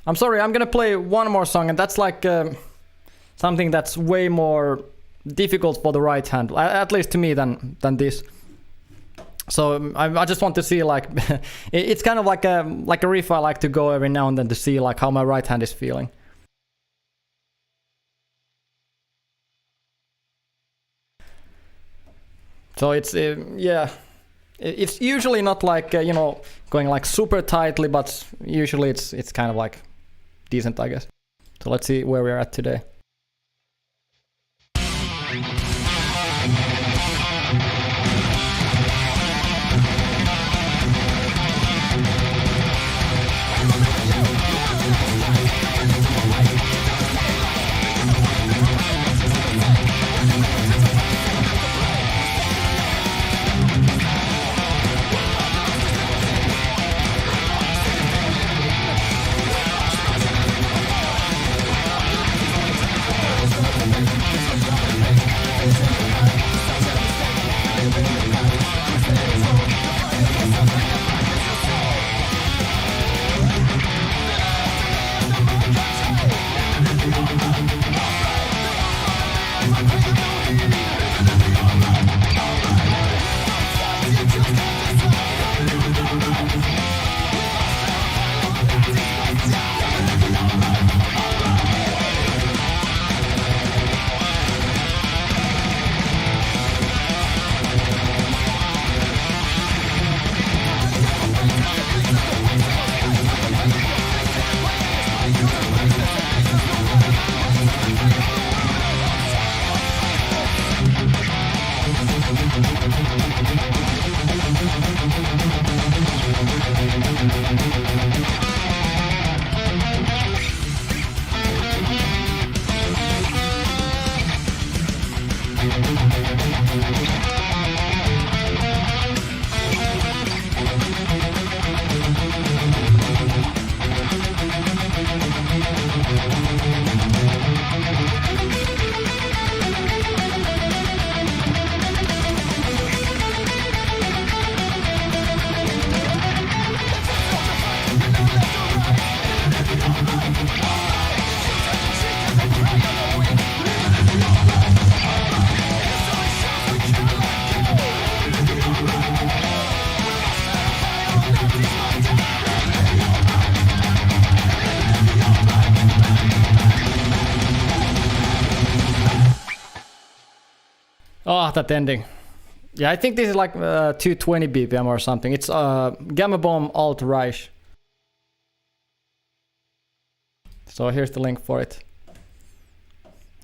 I'm sorry, I'm gonna play one more song, and that's like something that's way more difficult for the right hand, at least to me, than this. So I just want to see, like, it's kind of like a riff I like to go every now and then to see like how my right hand is feeling. So it's yeah. It's usually not like you know, going like super tightly, but usually it's kind of like decent, I guess. So let's see where we're at today. Oh, that ending. Yeah, I think this is like 220 BPM or something. It's Gamma Bomb Alt Reich. So here's the link for it.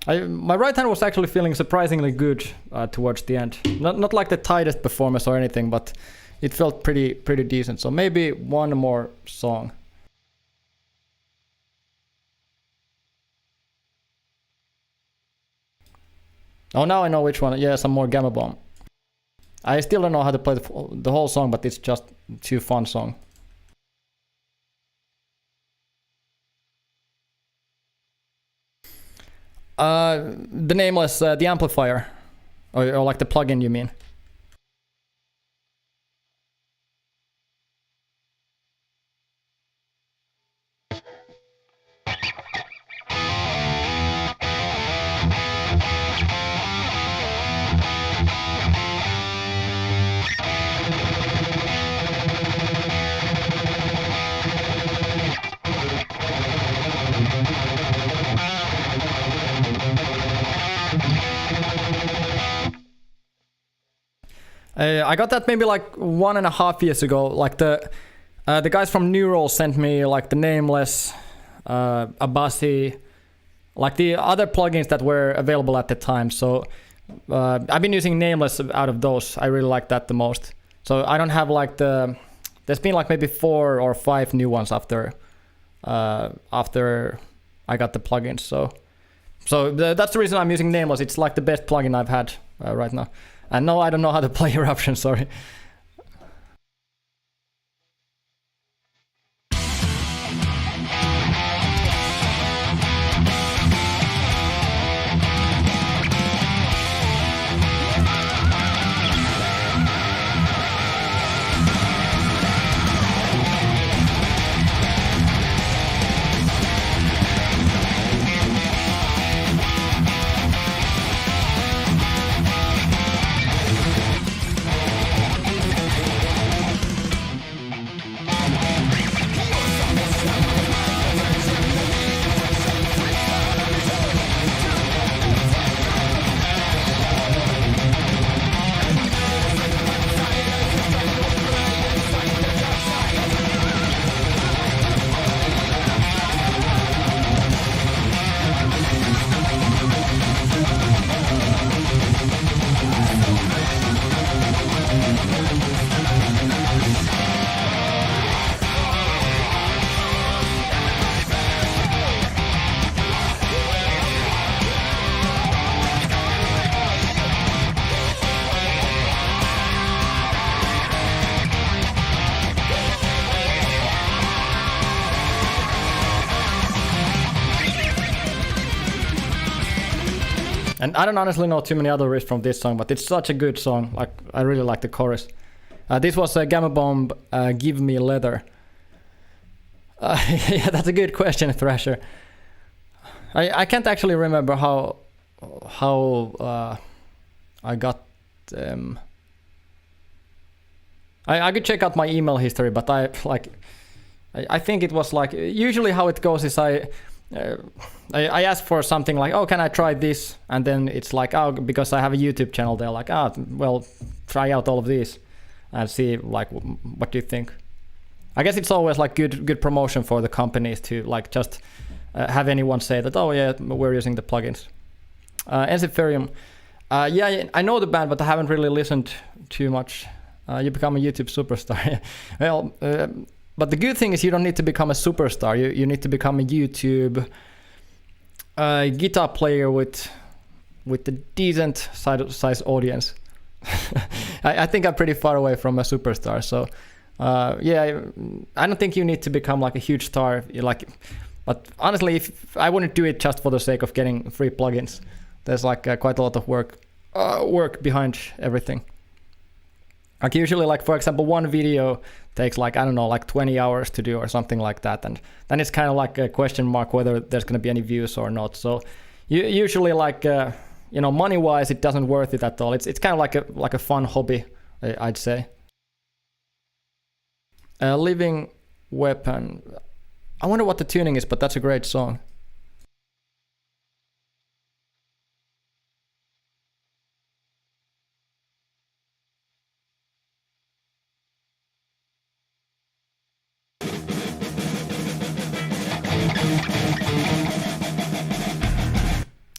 My right hand was actually feeling surprisingly good towards the end. Not like the tightest performance or anything, but it felt pretty decent. So maybe one more song. Oh, now I know which one. Yeah, some more Gamma Bomb. I still don't know how to play the whole song, but it's just too fun song. The Nameless, the amplifier. Or like the plugin, you mean? I got that maybe like 1.5 years ago. Like the guys from Neural sent me like the Nameless, Abasi, like the other plugins that were available at the time. So I've been using Nameless out of those. I really like that the most. So I don't have like there's been like maybe 4 or 5 new ones after I got the plugins. So that's the reason I'm using Nameless. It's like the best plugin I've had right now. And no, I don't know how to play Eruption, sorry. And I don't honestly know too many other riffs from this song, but it's such a good song. Like I really like the chorus. This was Gamma Bomb, Give Me Leather. Yeah, that's a good question, Thrasher. I can't actually remember how I got them. I could check out my email history, but I think it was like usually how it goes is I ask for something like, oh, can I try this? And then it's like, oh, because I have a YouTube channel, they're like, oh, well, try out all of these and see like what do you think. I guess it's always like good promotion for the companies to like just have anyone say that, oh yeah, we're using the plugins. Encypherium, yeah, I know the band, but I haven't really listened too much. You become a YouTube superstar. Well, but the good thing is you don't need to become a superstar. You need to become a YouTube guitar player with a decent size audience. I think I'm pretty far away from a superstar. So yeah, I don't think you need to become like a huge star. But honestly, if I wouldn't do it just for the sake of getting free plugins. There's like quite a lot of work behind everything. Like usually, like for example, one video takes like, I don't know, like 20 hours to do or something like that. And then it's kind of like a question mark whether there's going to be any views or not. So usually like, money-wise, it doesn't worth it at all. It's kind of like a fun hobby, I'd say. Living Weapon. I wonder what the tuning is, but that's a great song.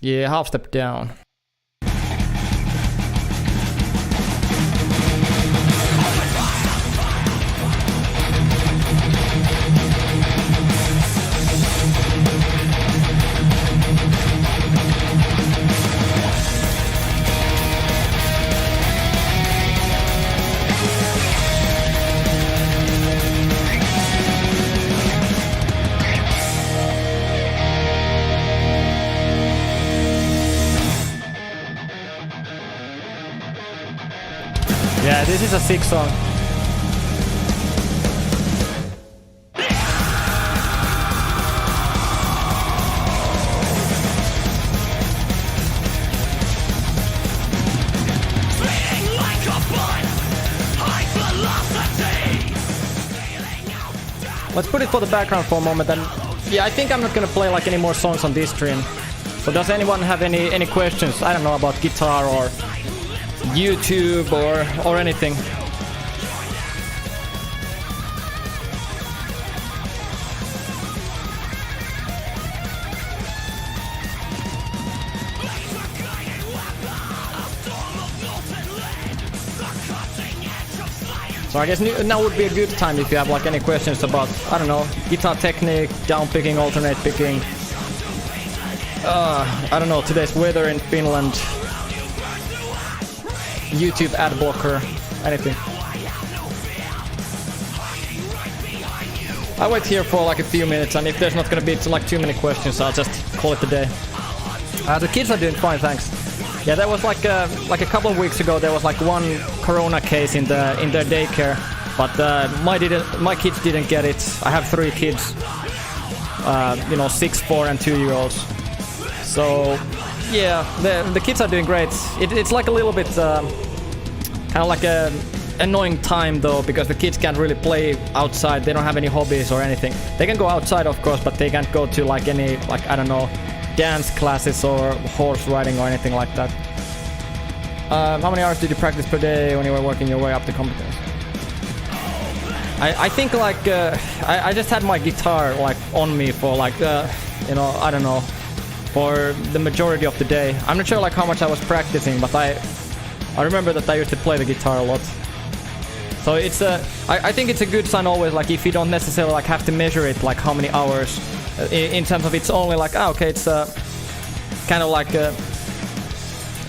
Yeah, half step down. Yeah, this is a sick song. Let's put it for the background for a moment, and yeah, I think I'm not gonna play like any more songs on this stream. So does anyone have any questions? I don't know, about guitar or YouTube or anything. So I guess now would be a good time if you have like any questions about, I don't know, guitar technique, down picking, alternate picking. I don't know, today's weather in Finland, YouTube ad blocker, anything. I'll wait here for like a few minutes, and if there's not gonna be like too many questions, I'll just call it a day. The kids are doing fine, thanks. Yeah, there was like a couple of weeks ago, there was like one corona case in their daycare, but my kids didn't get it. I have 3 kids, 6, 4, and 2-year-olds. So yeah, the kids are doing great. It's like a little bit kind of like a annoying time though, because the kids can't really play outside. They don't have any hobbies or anything. They can go outside, of course, but they can't go to like any, like, I don't know, dance classes or horse riding or anything like that. How many hours did you practice per day when you were working your way up to competence? I think like I just had my guitar like on me for like I don't know, for the majority of the day. I'm not sure like how much I was practicing, but I remember that I used to play the guitar a lot. So it's I think it's a good sign always, like if you don't necessarily like have to measure it like how many hours. In terms of it's only like, okay, it's kind of like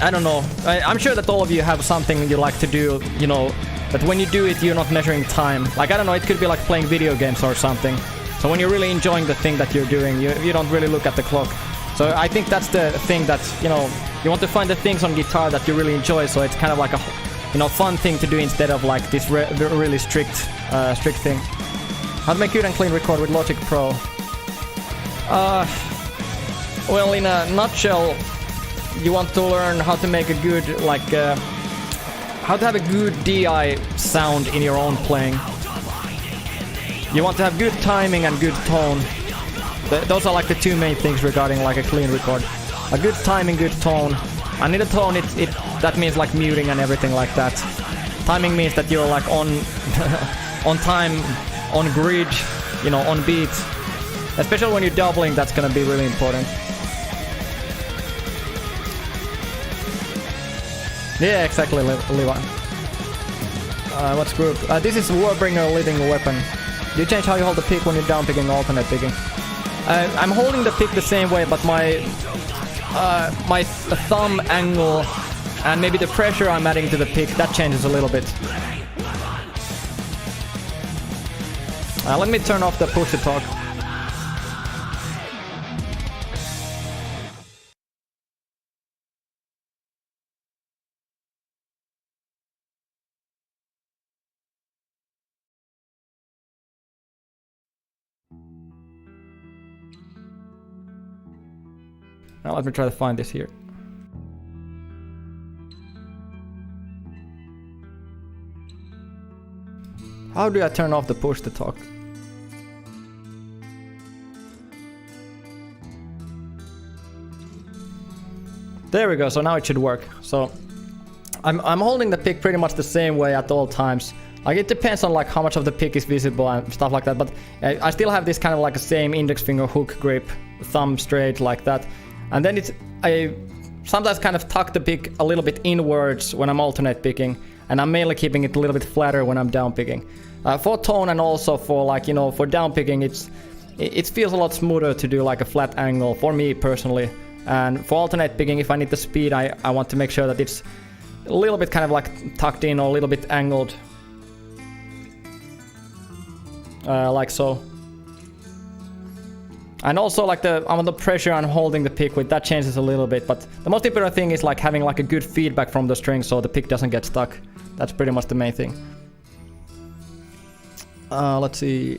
I don't know. I'm sure that all of you have something you like to do, you know, but when you do it, you're not measuring time. Like, I don't know, it could be like playing video games or something. So when you're really enjoying the thing that you're doing, you don't really look at the clock. So I think that's the thing that, you know, you want to find the things on guitar that you really enjoy, so it's kind of like a, you know, fun thing to do instead of like this really strict thing. How to make good and clean record with Logic Pro? Well, in a nutshell, you want to learn how to make a good, like, how to have a good DI sound in your own playing. You want to have good timing and good tone. Those are like the 2 main things regarding like a clean record. A good timing, good tone. And in the tone, that means like muting and everything like that. Timing means that you're like on on time, on grid, you know, on beat. Especially when you're doubling, that's gonna be really important. Yeah, exactly, Levi. What's group? This is Warbringer Living Weapon. Do you change how you hold the pick when you're down picking or alternate picking? I'm holding the pick the same way, but my thumb angle and maybe the pressure I'm adding to the pick, that changes a little bit. Let me turn off the push to talk. Now let me try to find this here. How do I turn off the push to talk? There we go, so now it should work. So I'm holding the pick pretty much the same way at all times. Like, it depends on like how much of the pick is visible and stuff like that, but I still have this kind of like the same index finger hook grip, thumb straight like that. And then I sometimes kind of tuck the pick a little bit inwards when I'm alternate picking, and I'm mainly keeping it a little bit flatter when I'm down picking. For tone and also for like, you know, for down picking, it feels a lot smoother to do like a flat angle for me personally. And for alternate picking, if I need the speed, I want to make sure that it's a little bit kind of like tucked in or a little bit angled. Like so. And also like the pressure on holding the pick with that changes a little bit, but the most important thing is like having like a good feedback from the string so the pick doesn't get stuck. That's pretty much the main thing. Let's see.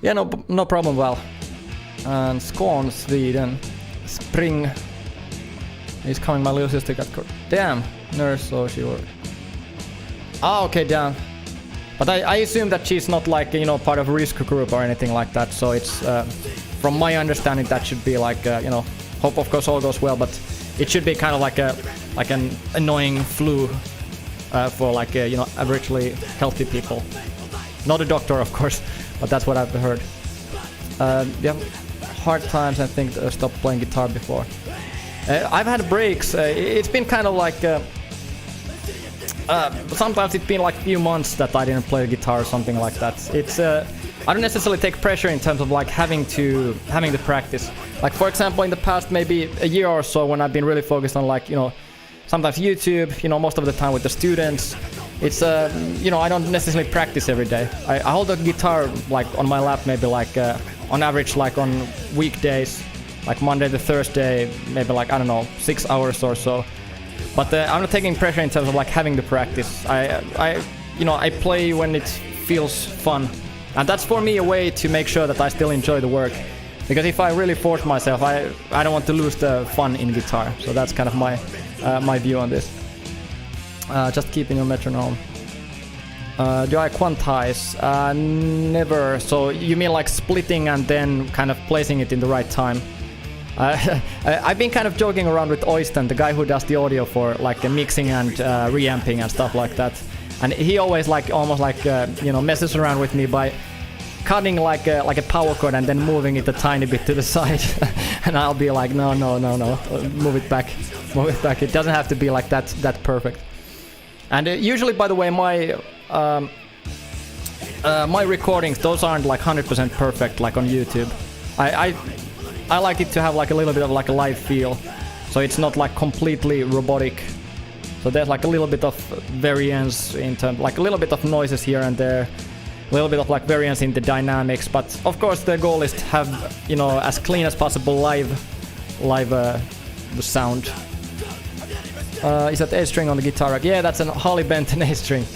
Yeah, no problem, Val. And Skåne, Sweden. Spring is coming. My little sister got damn nurse, so she worked. Okay, damn. But I assume that she's not like, you know, part of a risk group or anything like that. So it's, from my understanding, that should be like, you know, hope of course all goes well. But it should be kind of like an annoying flu for like, you know, averagely healthy people. Not a doctor, of course, but that's what I've heard. You have hard times, I think, stopped playing guitar before. I've had breaks. It's been kind of like. Sometimes it's been like a few months that I didn't play guitar or something like that. It's I don't necessarily take pressure in terms of like having the practice. Like for example, in the past maybe a year or so when I've been really focused on like, you know, sometimes YouTube, you know, most of the time with the students. It's you know, I don't necessarily practice every day. I hold the guitar like on my lap maybe like on average like on weekdays, like Monday to Thursday, maybe like I don't know 6 hours or so. But I'm not taking pressure in terms of like having the practice. You know, I play when it feels fun, and that's for me a way to make sure that I still enjoy the work. Because if I really force myself, I don't want to lose the fun in guitar. So that's kind of my view on this. Just keeping your metronome. Do I quantize? Never. So you mean like splitting and then kind of placing it in the right time? I've been kind of joking around with Oysten, the guy who does the audio for like the mixing and reamping and stuff like that. And he always like almost like you know, messes around with me by cutting like a power chord and then moving it a tiny bit to the side. And I'll be like, no, move it back. It doesn't have to be like that perfect. And usually, by the way, my recordings, those aren't like 100% perfect like on YouTube. I like it to have like a little bit of like a live feel, so it's not like completely robotic. So there's like a little bit of variance in terms, like a little bit of noises here and there, a little bit of like variance in the dynamics. But of course the goal is to have, you know, as clean as possible live the sound. Is that A string on the guitar rack? Yeah, that's a Holly Benton A string.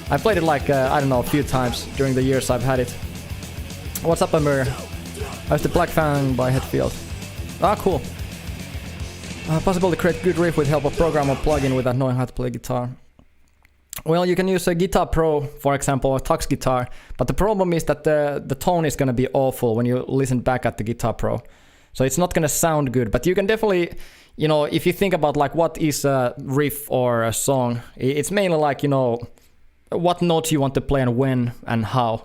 I played it like I don't know, a few times during the years I've had it. What's up, Amir? How's the Black Fang by Hetfield? Ah, cool. Possible to create good riff with help of program or plugin without knowing how to play guitar. Well, you can use a Guitar Pro, for example, or Tux Guitar, but the problem is that the tone is going to be awful when you listen back at the Guitar Pro. So it's not going to sound good, but you can definitely, you know, if you think about like what is a riff or a song, it's mainly like, you know, what notes you want to play and when and how.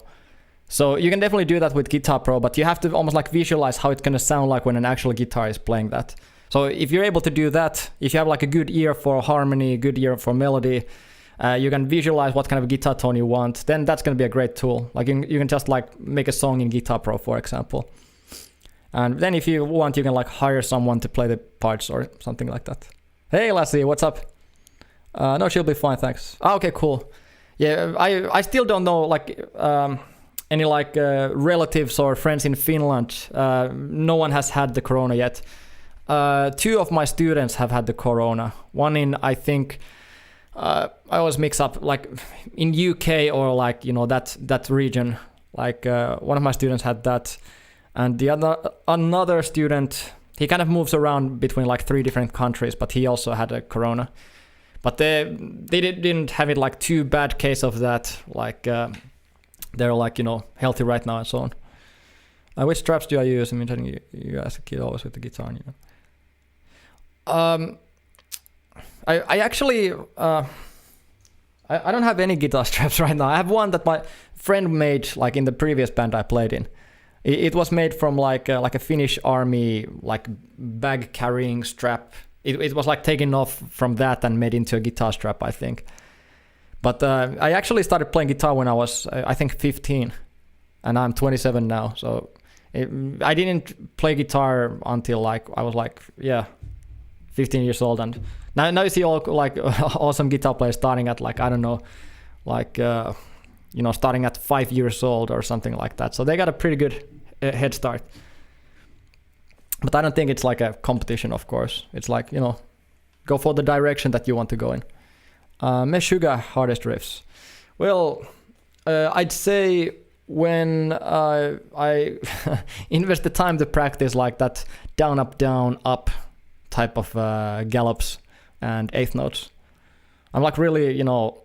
So you can definitely do that with Guitar Pro, but you have to almost like visualize how it's going to sound like when an actual guitar is playing that. So if you're able to do that, if you have like a good ear for harmony, good ear for melody, you can visualize what kind of guitar tone you want, then that's going to be a great tool. Like you can just like make a song in Guitar Pro, for example. And then if you want, you can like hire someone to play the parts or something like that. Hey Lassie, what's up? No, she'll be fine, thanks. Okay, cool. Yeah, I still don't know like any like relatives or friends in Finland. No one has had the corona yet. 2 of my students have had the corona. One in, I think, I always mix up like in UK or like, you know, that region. Like one of my students had that, and the another student, he kind of moves around between like 3 different countries, but he also had a corona. But they didn't have it like too bad case of that. Like they're like, you know, healthy right now and so on. Which straps do I use? I mean, you as a kid always with the guitar, you know. I actually I don't have any guitar straps right now. I have one that my friend made like in the previous band I played in. It was made from like a Finnish army like bag carrying strap. It was like taken off from that and made into a guitar strap, I think. But I actually started playing guitar when I was I think 15, and I'm 27 now. So I didn't play guitar until like I was like 15 years old, and now you see all like awesome guitar players starting at like, I don't know, like you know, starting at 5 years old or something like that. So they got a pretty good head start. But I don't think it's like a competition, of course. It's like, you know, go for the direction that you want to go in. Meshuggah hardest riffs. Well, I'd say when I invest the time to practice like that down, up type of gallops and eighth notes. I'm like really, you know,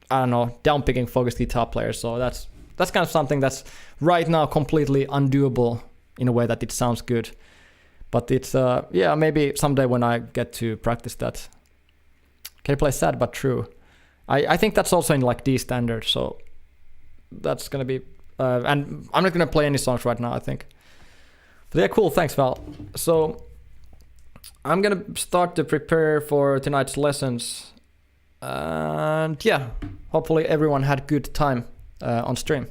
I don't know, down picking focused guitar player. So that's kind of something that's right now completely undoable in a way that it sounds good. But it's, yeah, maybe someday when I get to practice that. Can you play Sad But True? I think that's also in like D standard, so that's gonna be, and I'm not gonna play any songs right now, I think. But yeah, cool, thanks Val. So I'm gonna start to prepare for tonight's lessons. And yeah, hopefully everyone had good time on stream.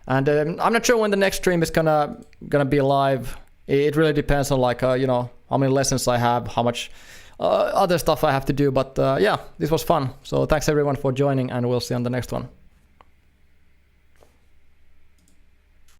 And I'm not sure when the next stream is gonna be live. It really depends on like you know, how many lessons I have, how much other stuff I have to do. But yeah, this was fun. So thanks everyone for joining, and we'll see you on the next one.